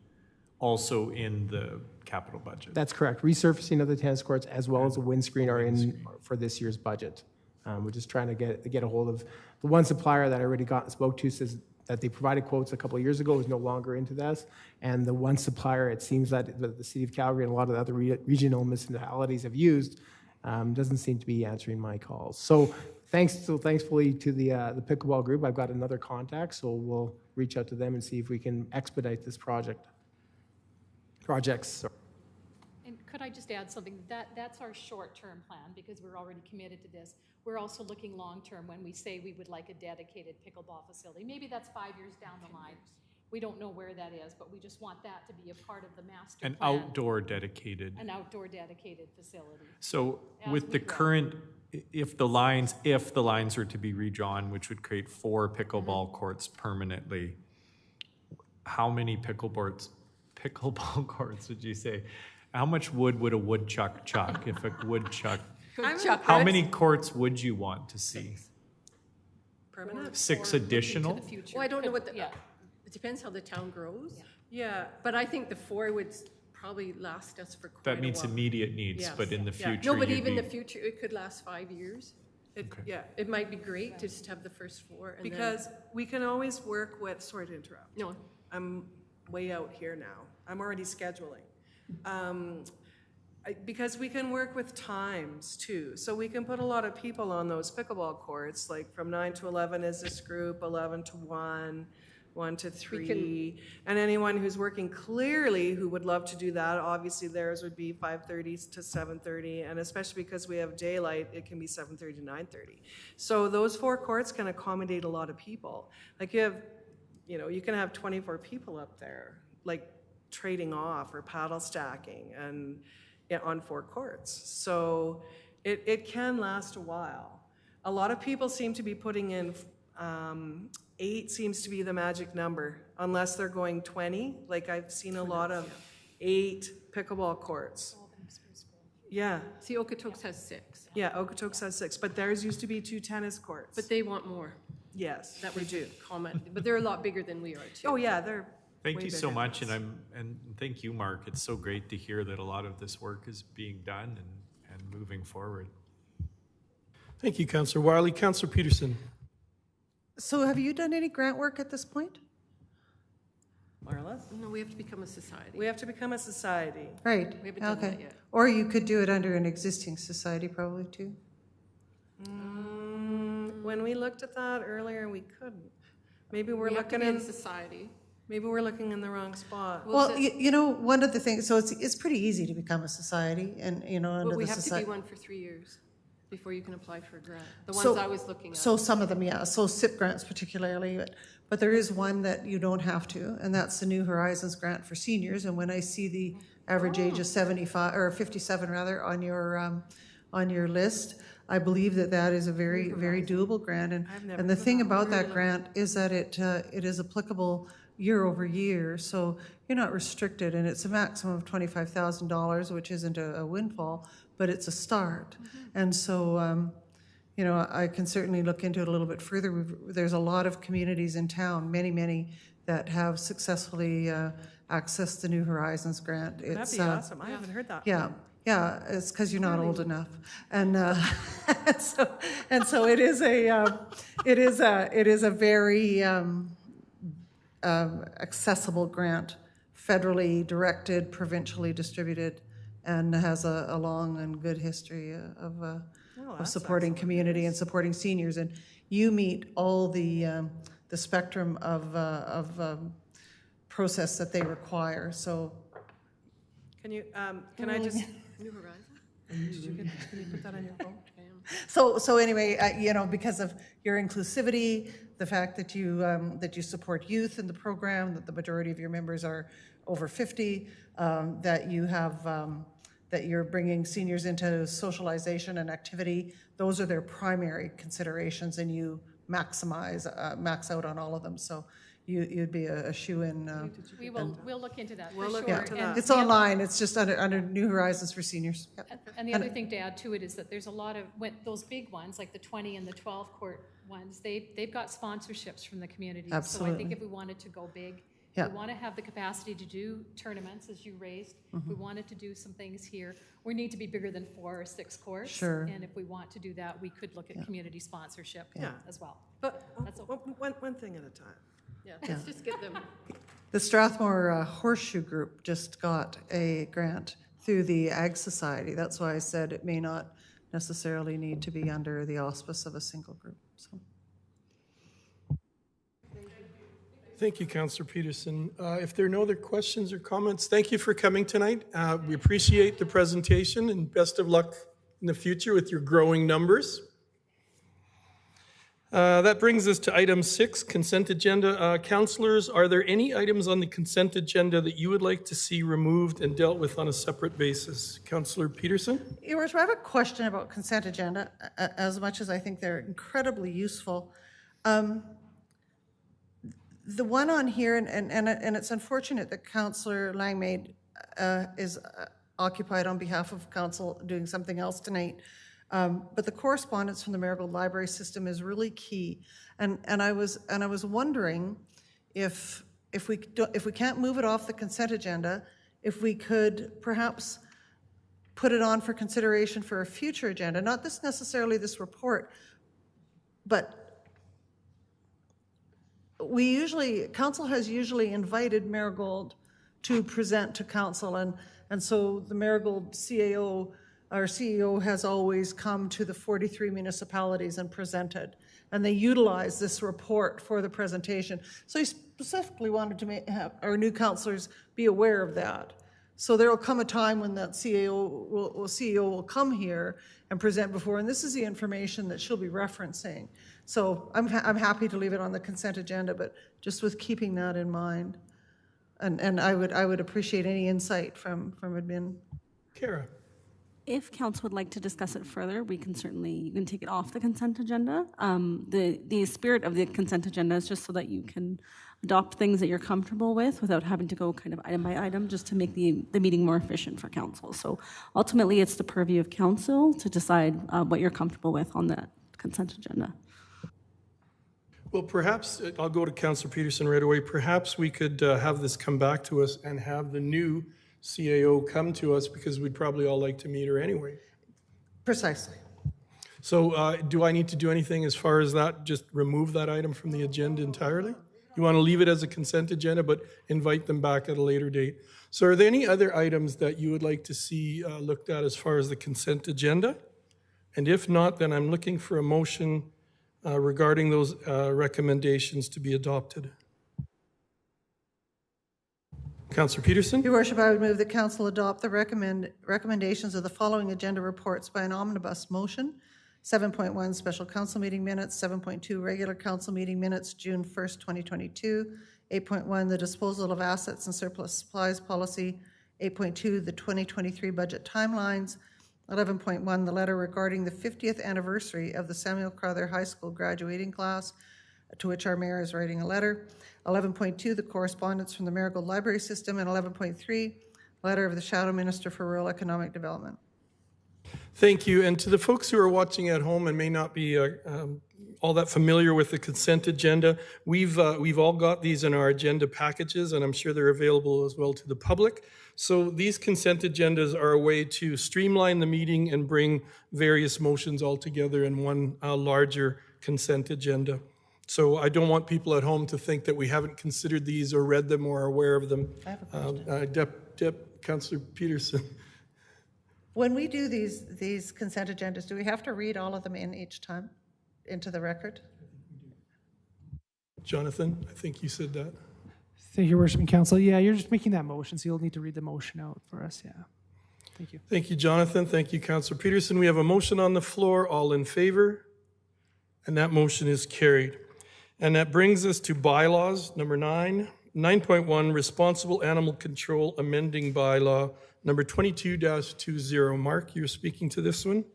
[SPEAKER 10] also in the capital budget.
[SPEAKER 8] That's correct. Resurfacing of the tennis courts as well as the windscreen are in for this year's budget. We're just trying to get a hold of the one supplier that I already spoke to says that they provided quotes a couple of years ago is no longer into this. And the one supplier, it seems that the city of Calgary and a lot of the other regional municipalities have used doesn't seem to be answering my calls. So thankfully to the pickleball group, I've got another contact, so we'll reach out to them and see if we can expedite this projects.
[SPEAKER 4] And could I just add something? That's our short-term plan because we're already committed to this. We're also looking long-term when we say we would like a dedicated pickleball facility. Maybe that's 5 years down the line. We don't know where that is, but we just want that to be a part of the master
[SPEAKER 10] An
[SPEAKER 4] plan.
[SPEAKER 10] outdoor dedicated.
[SPEAKER 4] An outdoor dedicated facility.
[SPEAKER 10] So
[SPEAKER 4] As
[SPEAKER 10] with
[SPEAKER 4] we
[SPEAKER 10] the
[SPEAKER 4] grow.
[SPEAKER 10] current, if the lines were to be redrawn, which would create 4 pickleball courts permanently, how many pickleball courts would you say? How much wood would a woodchuck chuck if a woodchuck? How many courts would you want to see?
[SPEAKER 7] Permanent?
[SPEAKER 10] 6
[SPEAKER 4] Into
[SPEAKER 10] additional?
[SPEAKER 4] the future.
[SPEAKER 6] Well, I don't know what
[SPEAKER 4] Yeah.
[SPEAKER 6] it depends how the town grows.
[SPEAKER 7] Yeah.
[SPEAKER 6] But I think the 4 would probably last us for quite
[SPEAKER 10] That
[SPEAKER 6] a
[SPEAKER 10] meets
[SPEAKER 6] while.
[SPEAKER 10] immediate needs,
[SPEAKER 6] Yes.
[SPEAKER 10] but in the
[SPEAKER 7] Yeah.
[SPEAKER 10] future,
[SPEAKER 6] No, but
[SPEAKER 10] you'd
[SPEAKER 6] even
[SPEAKER 10] be-
[SPEAKER 6] the future, it could last 5 years.
[SPEAKER 7] Yeah.
[SPEAKER 6] It might be great to just have the first 4 and then.
[SPEAKER 7] Because we can always work with, sorry to interrupt.
[SPEAKER 6] No,
[SPEAKER 7] I'm way out here now. I'm already scheduling. Because we can work with times too. So we can put a lot of people on those pickleball courts, like from 9 to 11 is this group, 11 to 1, 1 to 3. And anyone who's working clearly who would love to do that, obviously theirs would be 5:30 to 7:30. And especially because we have daylight, it can be 7:30 to 9:30. So those 4 courts can accommodate a lot of people. Like you can have 24 people up there, like trading off or paddle stacking and on 4 courts. So it can last a while. A lot of people seem to be putting in 8 seems to be the magic number, unless they're going 20. Like I've seen a lot of 8 pickleball courts. Yeah,
[SPEAKER 6] See, Okotoks has 6,
[SPEAKER 7] yeah, Okotoks has 6, but theirs used to be 2 tennis courts.
[SPEAKER 6] but they want more.
[SPEAKER 7] Yes,
[SPEAKER 6] That
[SPEAKER 7] they
[SPEAKER 6] was
[SPEAKER 7] do.
[SPEAKER 6] the comment, but they're a lot bigger than we are too.
[SPEAKER 7] Oh, yeah, they're
[SPEAKER 10] Thank
[SPEAKER 7] way
[SPEAKER 10] you so
[SPEAKER 7] bigger
[SPEAKER 10] much,
[SPEAKER 7] than
[SPEAKER 10] and
[SPEAKER 7] us.
[SPEAKER 10] and thank you, Mark. It's so great to hear that a lot of this work is being done and moving forward.
[SPEAKER 1] Thank you, Councillor Wiley. Councillor Peterson.
[SPEAKER 3] So have you done any grant work at this point?
[SPEAKER 7] Marla?
[SPEAKER 6] No, we have to become a society.
[SPEAKER 7] We have to become a society.
[SPEAKER 3] Right,
[SPEAKER 6] We haven't done that
[SPEAKER 3] okay.
[SPEAKER 6] yet.
[SPEAKER 3] Or you could do it under an existing society probably too.
[SPEAKER 7] When we looked at that earlier, we couldn't. Maybe we're
[SPEAKER 6] We have to
[SPEAKER 7] looking
[SPEAKER 6] be in
[SPEAKER 7] in,
[SPEAKER 6] society.
[SPEAKER 7] maybe we're looking in the wrong spot.
[SPEAKER 3] Well, you know, one of the things, so it's pretty easy to become a society and, you know, under
[SPEAKER 6] But we
[SPEAKER 3] the
[SPEAKER 6] have to be
[SPEAKER 3] society.
[SPEAKER 6] one for 3 years before you can apply for a grant. The
[SPEAKER 3] So-
[SPEAKER 6] ones I was looking at.
[SPEAKER 3] So some of them, yeah, so SIP grants particularly, but there is one that you don't have to, and that's the New Horizons grant for seniors. And when I see the average age of 75, or 57 rather, on your list, I believe that that is a very, very doable grant. And the thing about that grant is that it is applicable year over year, so you're not restricted, and it's a maximum of $25,000, which isn't a windfall, but it's a start. And so, you know, I can certainly look into it a little bit further. There's a lot of communities in town, many, that have successfully accessed the New Horizons grant.
[SPEAKER 7] That'd
[SPEAKER 3] It's,
[SPEAKER 7] be awesome. I haven't heard that.
[SPEAKER 3] yeah, it's because you're not old enough, and so it is a very accessible grant, federally directed, provincially distributed, and has a long and good history of supporting community and supporting seniors. And you meet all the spectrum of process that they require. So,
[SPEAKER 7] Can you, can I just,
[SPEAKER 6] New Horizons?
[SPEAKER 7] can you put that on your phone?
[SPEAKER 3] so anyway, you know, because of your inclusivity, the fact that you support youth in the program, that the majority of your members are over 50, that you have that you're bringing seniors into socialization and activity, those are their primary considerations, and you max out on all of them. So you'd be a shoe-in.
[SPEAKER 4] We'll look into that for
[SPEAKER 7] We'll look
[SPEAKER 4] sure.
[SPEAKER 7] into
[SPEAKER 4] And
[SPEAKER 7] that.
[SPEAKER 3] It's online. It's just under New Horizons for seniors. Yep.
[SPEAKER 4] And the other thing to add to it is that there's a lot of, those big ones, like the 20 and the 12 court ones, they've got sponsorships from the community. So I
[SPEAKER 3] Absolutely.
[SPEAKER 4] think if we wanted to go big,
[SPEAKER 3] Yeah.
[SPEAKER 4] we want to have the capacity to do tournaments, as you raised. We wanted to do some things here. We need to be bigger than 4 or 6 courts.
[SPEAKER 3] Sure.
[SPEAKER 4] And if we want to do that, we could look at community sponsorship
[SPEAKER 7] Yeah.
[SPEAKER 4] as well.
[SPEAKER 7] But
[SPEAKER 4] That's all.
[SPEAKER 7] one thing at a time.
[SPEAKER 6] Yeah, let's just get them.
[SPEAKER 3] The Strathmore Horseshoe Group just got a grant through the Ag Society. That's why I said it may not necessarily need to be under the auspice of a single group. So.
[SPEAKER 1] Thank you, Councillor Peterson. If there are no other questions or comments, thank you for coming tonight. We appreciate the presentation, and best of luck in the future with your growing numbers. That brings us to item 6, consent agenda. Councillors, are there any items on the consent agenda that you would like to see removed and dealt with on a separate basis? Councillor Peterson?
[SPEAKER 3] Your Worship, I have a question about consent agenda, as much as I think they're incredibly useful. The one on here, and it's unfortunate that Councillor Langmaid is occupied on behalf of council doing something else tonight. But the correspondence from the Marigold Library System is really key. And I was wondering if we can't move it off the consent agenda, if we could perhaps put it on for consideration for a future agenda, not this necessarily this report, but council has usually invited Marigold to present to council, and so the Marigold CAO, our CEO, has always come to the 43 municipalities and presented, and they utilize this report for the presentation. So he specifically wanted to have our new councillors be aware of that. So there will come a time when that CEO will come here and present before, and this is the information that she'll be referencing. So I'm happy to leave it on the consent agenda, but just with keeping that in mind. And I would appreciate any insight from admin.
[SPEAKER 1] Kara?
[SPEAKER 11] If council would like to discuss it further, you can take it off the consent agenda. The spirit of the consent agenda is just so that you can adopt things that you're comfortable with without having to go kind of item by item, just to make the meeting more efficient for council. So ultimately, it's the purview of council to decide what you're comfortable with on the consent agenda.
[SPEAKER 1] Well, perhaps, I'll go to Councillor Peterson right away. Perhaps we could have this come back to us and have the new CAO come to us, because we'd probably all like to meet her anyway.
[SPEAKER 3] Precisely.
[SPEAKER 1] So do I need to do anything as far as that? Just remove that item from the agenda entirely? You want to leave it as a consent agenda, but invite them back at a later date. So are there any other items that you would like to see looked at as far as the consent agenda? And if not, then I'm looking for a motion regarding those recommendations to be adopted. Councillor Peterson?
[SPEAKER 3] Your Worship, I would move that council adopt the recommendations of the following agenda reports by an omnibus motion. 7.1, special council meeting minutes. 7.2, regular council meeting minutes, June 1st, 2022. 8.1, the disposal of assets and surplus supplies policy. 8.2, the 2023 budget timelines. 11.1, the letter regarding the 50th anniversary of the Samuel Crowther High School graduating class, to which our mayor is writing a letter. 11.2, the correspondence from the Marigold Library System. And 11.3, letter of the Shadow Minister for Rural Economic Development.
[SPEAKER 1] Thank you. And to the folks who are watching at home and may not be all that familiar with the consent agenda, we've all got these in our agenda packages, and I'm sure they're available as well to the public. So these consent agendas are a way to streamline the meeting and bring various motions all together in one larger consent agenda. So I don't want people at home to think that we haven't considered these or read them or are aware of them.
[SPEAKER 3] I have a question.
[SPEAKER 1] Councillor Peterson.
[SPEAKER 3] When we do these consent agendas, do we have to read all of them in each time into the record?
[SPEAKER 1] Jonathan, I think you said that.
[SPEAKER 2] Thank you, Your Worship and Council. Yeah, you're just making that motion, so you'll need to read the motion out for us. Yeah. Thank you.
[SPEAKER 1] Thank you, Jonathan. Thank you, Councillor Peterson. We have a motion on the floor. All in favor? And that motion is carried. And that brings us to bylaws, number 9. 9.1, Responsible Animal Control Amending Bylaw, number 22-20. Mark, you're speaking to this one?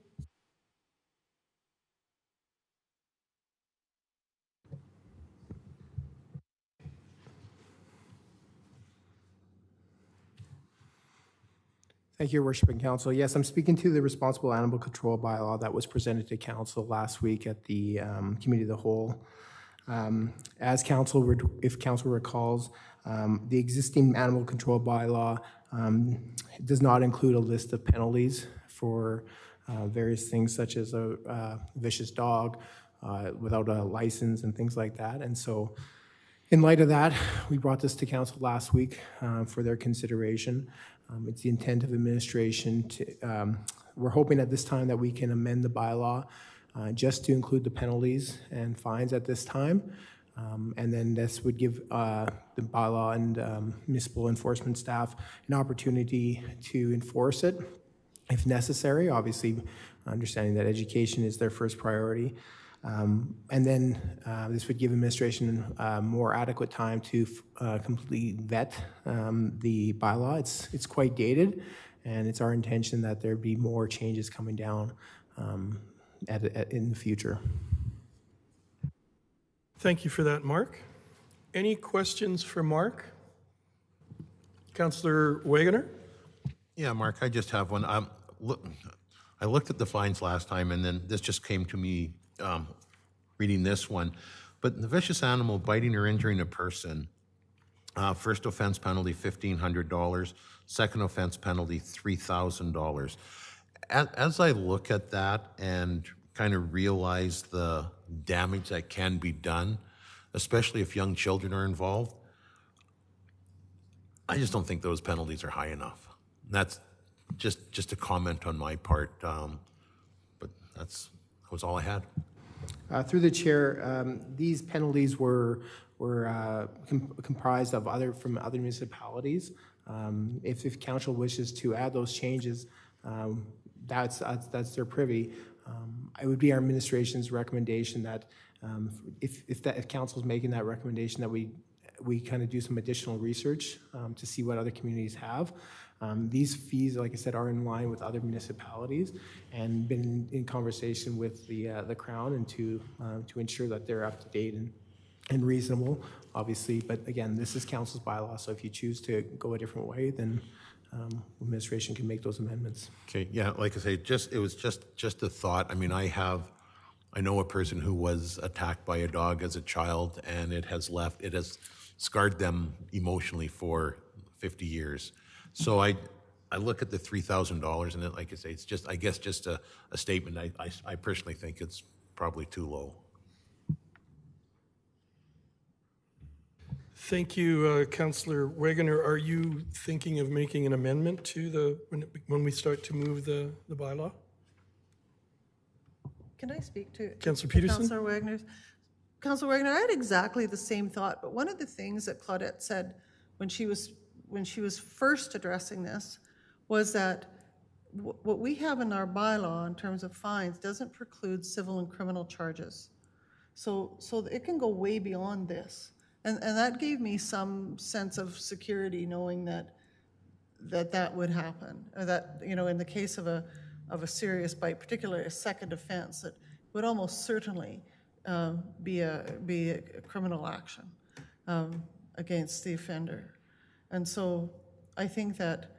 [SPEAKER 8] Thank you, Your Worship and Council. Yes, I'm speaking to the Responsible Animal Control Bylaw that was presented to Council last week at the Committee of the Whole. As Council, if Council recalls, the existing Animal Control Bylaw does not include a list of penalties for various things such as a vicious dog without a license and things like that. And so in light of that, we brought this to Council last week for their consideration. It's the intent of administration to, we're hoping at this time that we can amend the bylaw just to include the penalties and fines at this time. And then this would give the bylaw and municipal enforcement staff an opportunity to enforce it if necessary, obviously understanding that education is their first priority. And then this would give administration more adequate time to completely vet the bylaw. It's quite dated, and it's our intention that there be more changes coming down in the future.
[SPEAKER 1] Thank you for that, Mark. Any questions for Mark? Councillor Wagoner?
[SPEAKER 5] Yeah, Mark, I just have one. I looked at the fines last time, and then this just came to me reading this one. But the vicious animal biting or injuring a person, first offense penalty $1,500, second offense penalty $3,000. As I look at that and kind of realize the damage that can be done, especially if young children are involved, I just don't think those penalties are high enough. That's just a comment on my part, but that was all I had.
[SPEAKER 8] Through the chair, these penalties were comprised of from other municipalities. If council wishes to add those changes, that's their privy. It would be our administration's recommendation that if council's making that recommendation, that we kind of do some additional research to see what other communities have. These fees, like I said, are in line with other municipalities, and been in conversation with the Crown and to ensure that they're up to date. And and reasonable, obviously, but again, this is council's bylaw, so if you choose to go a different way, then administration can make those amendments.
[SPEAKER 5] Okay, yeah, like I say, it was just a thought. I mean, I know a person who was attacked by a dog as a child, and it has scarred them emotionally for 50 years. So I look at the $3,000, and like I say, it's just, I guess, just a statement. I personally think it's probably too low.
[SPEAKER 1] Thank you, Councillor Wegener. Are you thinking of making an amendment to when we start to move the bylaw?
[SPEAKER 3] Can I speak to
[SPEAKER 1] Councillor Peterson?
[SPEAKER 3] Councillor Wagner? Councillor Wagner, I had exactly the same thought, but one of the things that Claudette said when she was first addressing this was that what we have in our bylaw in terms of fines doesn't preclude civil and criminal charges. So it can go way beyond this. And that gave me some sense of security knowing that would happen, or that, you know, in the case of a serious bite, particularly a second offense, that would almost certainly be a criminal action against the offender. And so I think that,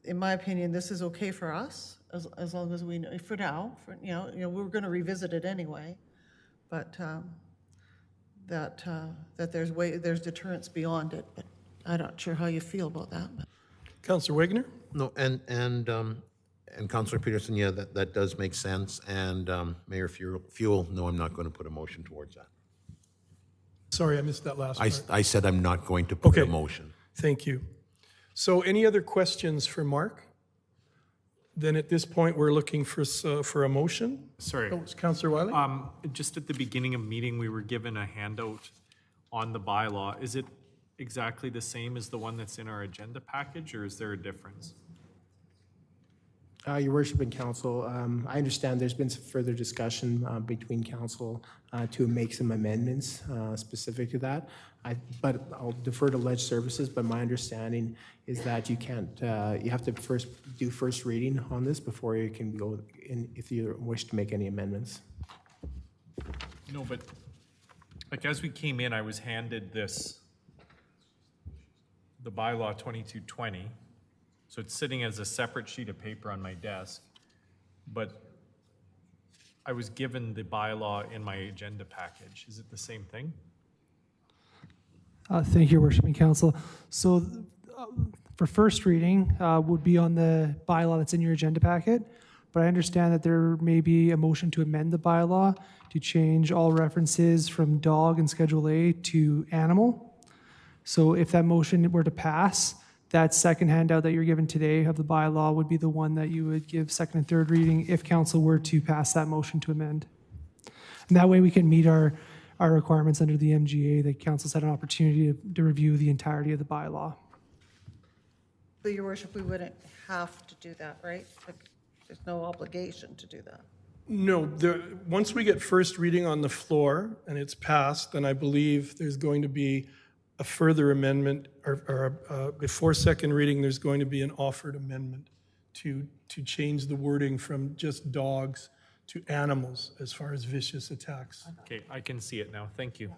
[SPEAKER 3] in my opinion, this is okay for us as long as we know, for now, you know, we're going to revisit it anyway, but that there's deterrence beyond it. But I'm not sure how you feel about that. But.
[SPEAKER 1] Councillor Wegener?
[SPEAKER 5] No, and Councillor Peterson, yeah, that does make sense. And Mayor Fuel, no, I'm not going to put a motion towards that.
[SPEAKER 1] Sorry, I missed that last part.
[SPEAKER 5] I said I'm not going to put a motion.
[SPEAKER 1] Thank you. So any other questions for Mark? Then at this point, we're looking for a motion.
[SPEAKER 10] Sorry.
[SPEAKER 1] Oh, Councillor Wiley?
[SPEAKER 10] Just at the beginning of meeting, we were given a handout on the bylaw. Is it exactly the same as the one that's in our agenda package, or is there a difference?
[SPEAKER 8] Your worship and council, I understand there's been some further discussion between council to make some amendments specific to that. But I'll defer to Ledge Services, but my understanding is that you can't, you have to first do first reading on this before you can go in if you wish to make any amendments.
[SPEAKER 10] No, but like as we came in, I was handed the bylaw 2220. So it's sitting as a separate sheet of paper on my desk, but I was given the bylaw in my agenda package. Is it the same thing?
[SPEAKER 2] Thank you, Your Worship and Council. So for first reading would be on the bylaw that's in your agenda packet, but I understand that there may be a motion to amend the bylaw to change all references from dog in Schedule A to animal. So if that motion were to pass, that second handout that you're given today of the bylaw would be the one that you would give second and third reading if council were to pass that motion to amend. And that way we can meet our requirements under the MGA, that council's had an opportunity to review the entirety of the bylaw.
[SPEAKER 3] But, Your Worship, we wouldn't have to do that, right? Like, there's no obligation to do that.
[SPEAKER 1] No, once we get first reading on the floor and it's passed, then I believe there's going to be a further amendment, or before second reading, there's going to be an offered amendment to change the wording from just dogs to animals as far as vicious attacks.
[SPEAKER 10] Okay, I can see it now. Thank you.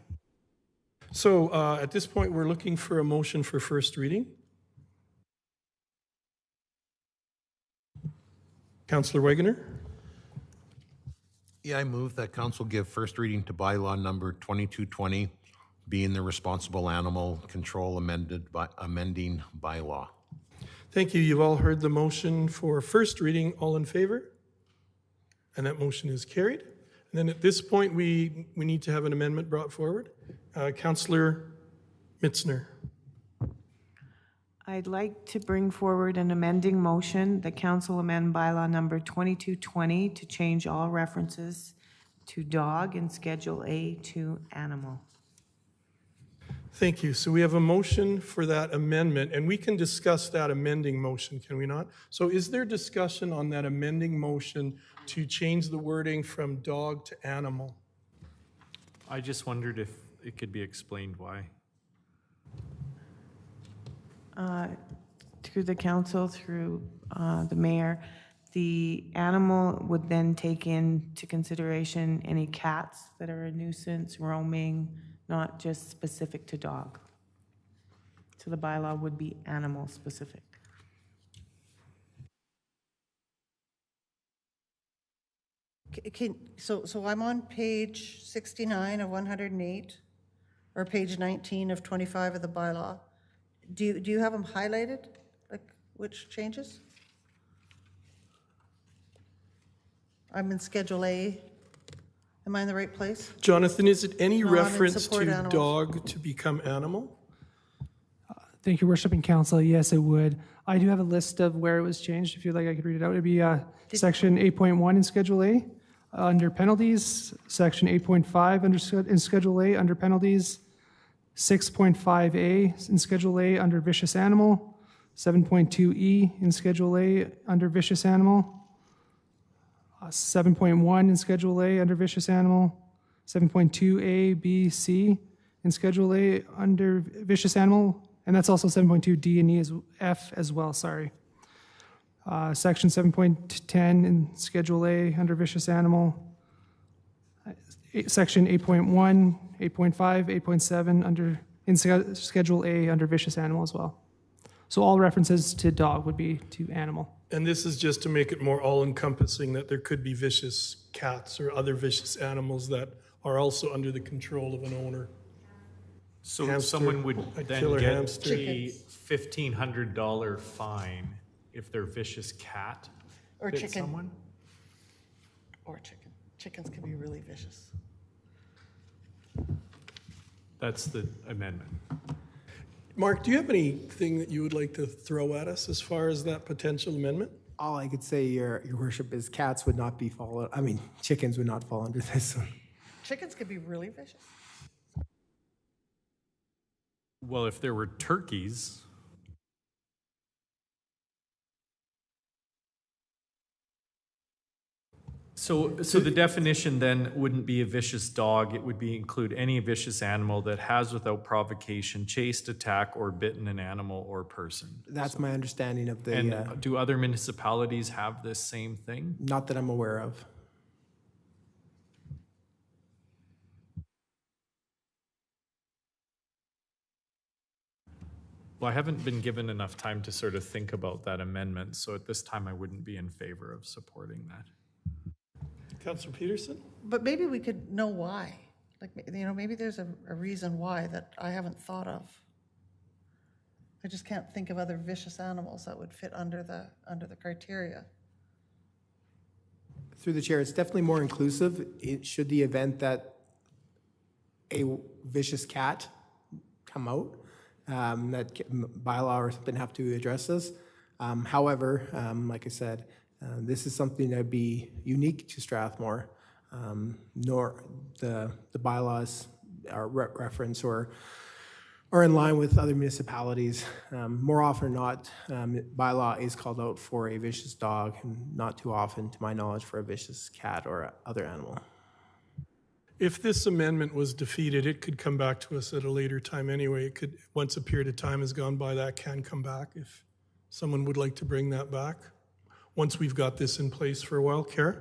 [SPEAKER 1] So at this point, we're looking for a motion for first reading. Councillor Wegener?
[SPEAKER 5] Yeah, I move that council give first reading to bylaw number 2220, being the responsible animal control amending bylaw.
[SPEAKER 1] Thank you. You've all heard the motion for first reading. All in favor? And that motion is carried. And then at this point, we need to have an amendment brought forward. Councillor Mitzner.
[SPEAKER 9] I'd like to bring forward an amending motion that council amend bylaw number 2220 to change all references to dog in Schedule A to animal.
[SPEAKER 1] Thank you. So we have a motion for that amendment, and we can discuss that amending motion, can we not? So is there discussion on that amending motion to change the wording from dog to animal?
[SPEAKER 10] I just wondered if it could be explained why.
[SPEAKER 9] Through the council, through the mayor, The animal would then take into consideration any cats that are a nuisance, roaming, not just specific to dog. So the bylaw would be animal specific.
[SPEAKER 3] So I'm on page 69 of 108, or page 19 of 25 of the bylaw. Do you have them highlighted, like which changes? I'm in Schedule A. Am I in the right place?
[SPEAKER 1] Jonathan, is it any
[SPEAKER 3] No, I'm in
[SPEAKER 1] reference
[SPEAKER 3] support
[SPEAKER 1] to
[SPEAKER 3] animals.
[SPEAKER 1] dog to become animal?
[SPEAKER 2] Thank you, Worship and Council. Yes, it would. I do have a list of where it was changed. If you'd like, I could read it out. It'd be section 8.1 in Schedule A, under penalties, section 8.5 in Schedule A, under penalties, 6.5A in Schedule A, under vicious animal, 7.2E in Schedule A, under vicious animal, 7.1 in Schedule A, under vicious animal, 7.2A, B, C in Schedule A, under vicious animal, and that's also 7.2 D and E as F as well, sorry. Section 7.10 in Schedule A under vicious animal. Section 8.1, 8.5, 8.7 under in Schedule A under vicious animal as well. So all references to dog would be to animal.
[SPEAKER 1] And this is just to make it more all-encompassing that there could be vicious cats or other vicious animals that are also under the control of an owner.
[SPEAKER 10] So
[SPEAKER 1] Hamster,
[SPEAKER 10] someone would
[SPEAKER 1] a
[SPEAKER 10] then
[SPEAKER 1] killer
[SPEAKER 10] get
[SPEAKER 1] hamster.
[SPEAKER 10] a $1,500 fine if their vicious cat
[SPEAKER 3] Or
[SPEAKER 10] bit
[SPEAKER 3] chicken.
[SPEAKER 10] someone?
[SPEAKER 3] Or chicken. Chickens can be really vicious.
[SPEAKER 10] That's the amendment.
[SPEAKER 1] Mark, do you have anything that you would like to throw at us as far as that potential amendment?
[SPEAKER 8] All I could say, Your Worship, is cats would not be chickens would not fall under this one.
[SPEAKER 3] Chickens can be really vicious.
[SPEAKER 10] Well, if there were turkeys, so the definition then wouldn't be a vicious dog. It would be include any vicious animal that has, without provocation, chased, attacked, or bitten an animal or person.
[SPEAKER 8] That's my understanding of the,
[SPEAKER 10] And do other municipalities have this same thing?
[SPEAKER 8] not that I'm aware of.
[SPEAKER 10] Well, I haven't been given enough time to sort of think about that amendment, so at this time I wouldn't be in favor of supporting that.
[SPEAKER 1] Councillor Peterson?
[SPEAKER 3] But maybe we could know why. Like, maybe there's a reason why that I haven't thought of. I just can't think of other vicious animals that would fit under the criteria.
[SPEAKER 8] Through the chair, it's definitely more inclusive. It should the event that a vicious cat come out, bylaw or something have to address this. However, like I said, this is something that would be unique to Strathmore, nor the bylaws are reference or in line with other municipalities. More often than not, bylaw is called out for a vicious dog, and not too often, to my knowledge, for a vicious cat or other animal.
[SPEAKER 1] If this amendment was defeated, it could come back to us at a later time anyway. It could, once a period of time has gone by, that can come back if someone would like to bring that back. Once we've got this in place for a while. Kara?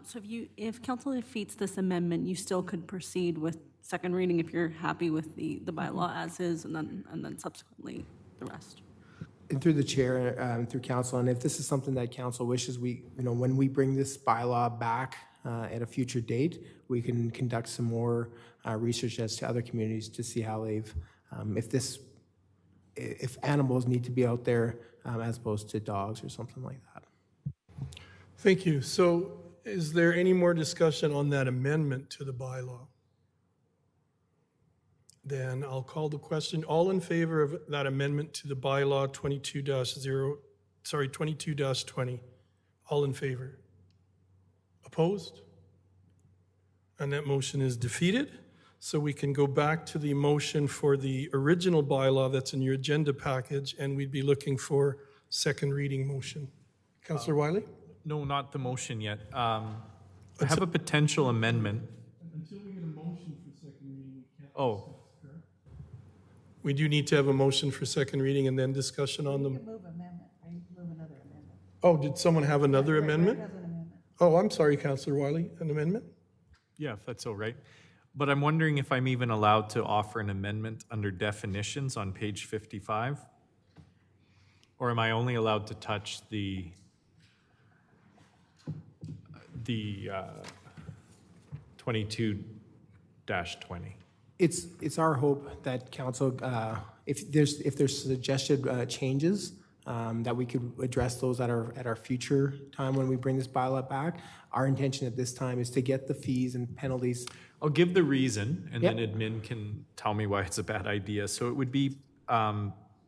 [SPEAKER 11] So if council defeats this amendment, you still could proceed with second reading if you're happy with the bylaw as is, and then subsequently the rest.
[SPEAKER 8] And through the chair, through council, and if this is something that council wishes, when we bring this bylaw back at a future date, we can conduct some more research as to other communities to see how they've, if animals need to be out there as opposed to dogs or something like that.
[SPEAKER 1] Thank you. So is there any more discussion on that amendment to the bylaw? Then I'll call the question. All in favor of that amendment to the bylaw 22-20? All in favor? Opposed? And that motion is defeated. So we can go back to the motion for the original bylaw that's in your agenda package, and we'd be looking for second reading motion. Councillor Wiley?
[SPEAKER 10] No, not the motion yet. I have a potential amendment.
[SPEAKER 1] Until we get a motion for second reading, we can't.
[SPEAKER 10] Oh.
[SPEAKER 1] We do need to have a motion for second reading and then discussion on them.
[SPEAKER 3] Move amendment, right? Move another amendment.
[SPEAKER 1] Oh, did someone have another amendment? Oh, I'm sorry, Councillor Wiley, an amendment?
[SPEAKER 10] Yeah, if that's all right. But I'm wondering if I'm even allowed to offer an amendment under definitions on page 55? Or am I only allowed to touch the 22-20?
[SPEAKER 8] It's our hope that council, if there's suggested changes, that we could address those at our future time when we bring this bylaw back. Our intention at this time is to get the fees and penalties.
[SPEAKER 10] I'll give the reason, and
[SPEAKER 8] Yep.
[SPEAKER 10] then admin can tell me why it's a bad idea. So it would be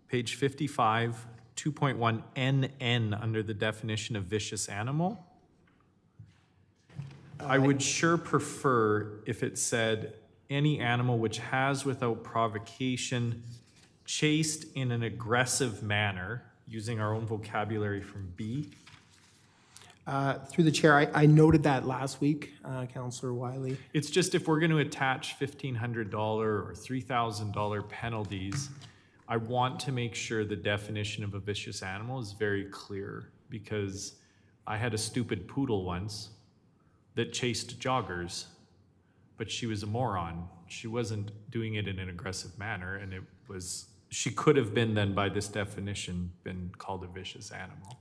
[SPEAKER 10] page 55, 2.1 NN under the definition of vicious animal. I would sure prefer if it said any animal which has without provocation chased in an aggressive manner, using our own vocabulary from B.
[SPEAKER 8] Through the chair, I noted that last week, Councillor Wiley.
[SPEAKER 10] It's just if we're going to attach $1,500 or $3,000 penalties, I want to make sure the definition of a vicious animal is very clear, because I had a stupid poodle once that chased joggers, but she was a moron. She wasn't doing it in an aggressive manner, and she could have been then, by this definition, been called a vicious animal.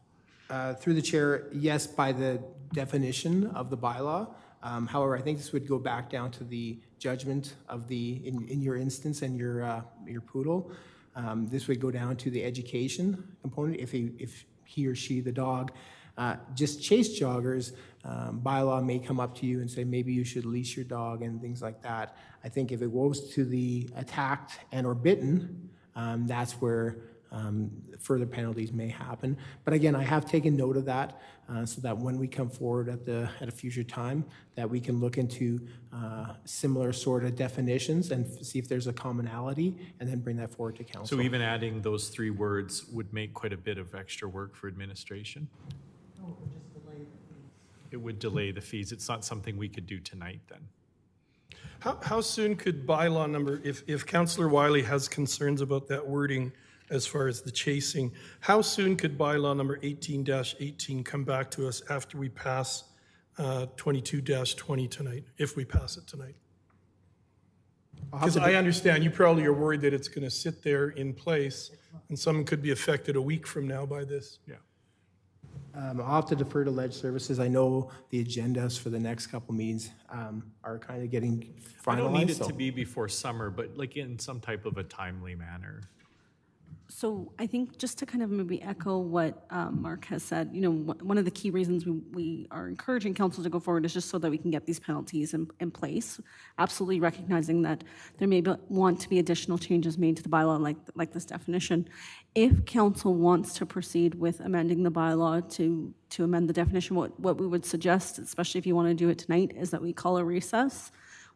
[SPEAKER 8] Through the chair, yes, by the definition of the bylaw. However, I think this would go back down to the judgment of in your instance and your poodle. This would go down to the education component. If he or she, the dog, just chase joggers, bylaw may come up to you and say maybe you should leash your dog and things like that. I think if it goes to the attacked and or bitten, that's where further penalties may happen. But again, I have taken note of that so that when we come forward at a future time, that we can look into similar sort of definitions and see if there's a commonality, and then bring that forward to council.
[SPEAKER 10] So even adding those 3 words would make quite a bit of extra work for administration? It would delay the fees. It's not something we could do tonight then.
[SPEAKER 1] How soon could bylaw number, if Councillor Wiley has concerns about that wording as far as the chasing, how soon could bylaw number 18-18 come back to us after we pass 22-20 tonight, if we pass it tonight? Because I understand you probably are worried that it's going to sit there in place and someone could be affected a week from now by this.
[SPEAKER 10] Yeah.
[SPEAKER 8] I'll have to defer to Ledge Services. I know the agendas for the next couple meetings are kind of getting finalized.
[SPEAKER 10] I don't need it to be before summer, but like in some type of a timely manner.
[SPEAKER 11] So I think just to kind of maybe echo what Mark has said, you know, one of the key reasons we are encouraging council to go forward is just so that we can get these penalties in place, absolutely recognizing that there may want to be additional changes made to the bylaw like this definition. If council wants to proceed with amending the bylaw to amend the definition, what we would suggest, especially if you want to do it tonight, is that we call a recess.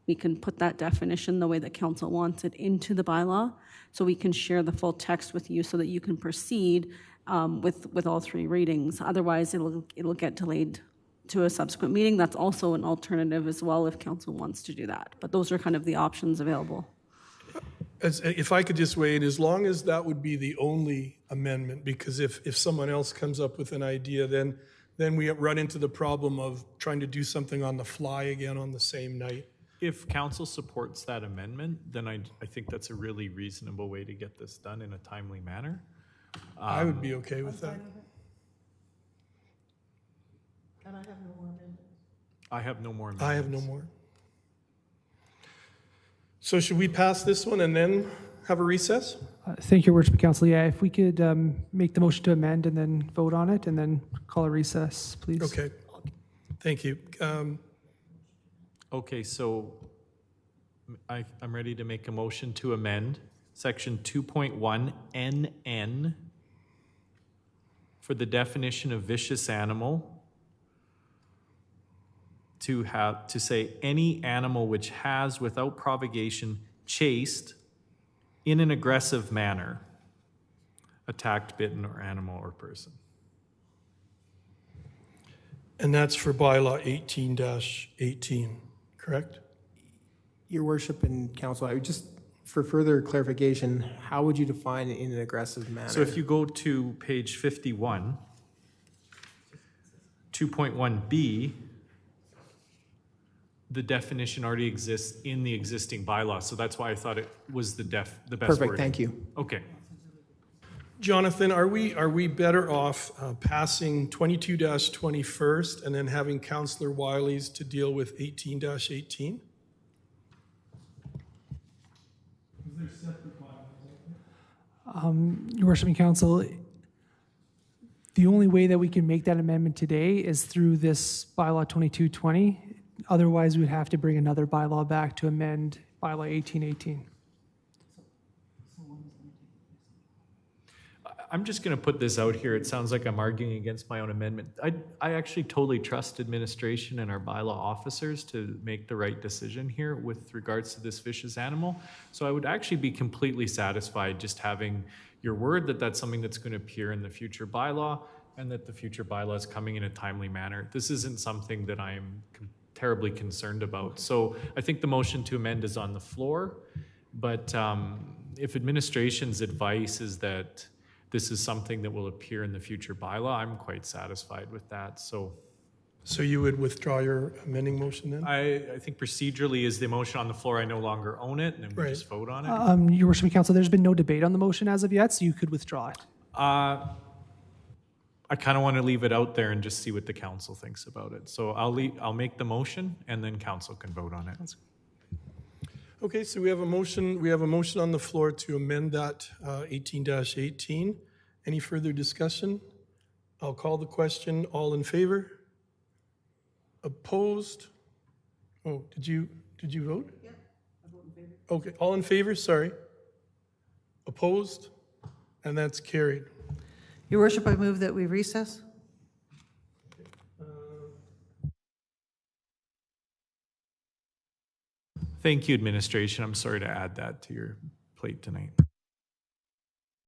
[SPEAKER 11] We can put that definition the way that council wants it into the bylaw, so we can share the full text with you so that you can proceed with all 3 readings. Otherwise, it'll get delayed to a subsequent meeting. That's also an alternative as well if council wants to do that. But those are kind of the options available.
[SPEAKER 1] If I could just weigh in, as long as that would be the only amendment, because if someone else comes up with an idea, then we run into the problem of trying to do something on the fly again on the same night.
[SPEAKER 10] If council supports that amendment, then I think that's a really reasonable way to get this done in a timely manner.
[SPEAKER 1] I would be okay with that.
[SPEAKER 3] And I have no more amendments.
[SPEAKER 10] I have no more amendments.
[SPEAKER 1] I have no more. So should we pass this one and then have a recess?
[SPEAKER 2] Thank you, Worship Council. Yeah, if we could make the motion to amend and then vote on it and then call a recess, please.
[SPEAKER 1] Okay. Thank you.
[SPEAKER 10] Okay, so I'm ready to make a motion to amend section 2.1 NN for the definition of vicious animal to say any animal which has without provocation chased in an aggressive manner attacked, bitten, or animal or person.
[SPEAKER 1] And that's for bylaw 18-18, correct?
[SPEAKER 8] Your Worship and Council, I would just, for further clarification, how would you define in an aggressive manner?
[SPEAKER 10] So if you go to page 51, 2.1B, the definition already exists in the existing bylaw, so that's why I thought it was the best
[SPEAKER 8] Perfect,
[SPEAKER 10] wording.
[SPEAKER 8] thank you.
[SPEAKER 10] Okay.
[SPEAKER 1] Jonathan, are we better off passing 22-20 first and then having Councillor Wiley's to deal with 18-18?
[SPEAKER 2] Your worship and council, the only way that we can make that amendment today is through this bylaw 2220. Otherwise, we'd have to bring another bylaw back to amend bylaw 1818.
[SPEAKER 10] I'm just going to put this out here. It sounds like I'm arguing against my own amendment. I actually totally trust administration and our bylaw officers to make the right decision here with regards to this vicious animal. So I would actually be completely satisfied just having your word that that's something that's going to appear in the future bylaw and that the future bylaw is coming in a timely manner. This isn't something that I'm terribly concerned about. So I think the motion to amend is on the floor, but if administration's advice is that this is something that will appear in the future bylaw, I'm quite satisfied with that. So
[SPEAKER 1] you would withdraw your amending motion then?
[SPEAKER 10] I think procedurally is the motion on the floor, I no longer own it, and then we
[SPEAKER 1] Right.
[SPEAKER 10] just vote on it.
[SPEAKER 2] Your worship and council, there's been no debate on the motion as of yet, so you could withdraw it.
[SPEAKER 10] I kind of want to leave it out there and just see what the council thinks about it. So I'll make the motion, and then council can vote on it.
[SPEAKER 1] Okay, so we have a motion on the floor to amend that 18-18. Any further discussion? I'll call the question. All in favor? Opposed? Oh, did you vote? Yeah, I vote in favor. Okay, all in favor, sorry. Opposed? And that's carried.
[SPEAKER 3] Your worship, I move that we recess.
[SPEAKER 10] Thank you, administration. I'm sorry to add that to your plate tonight.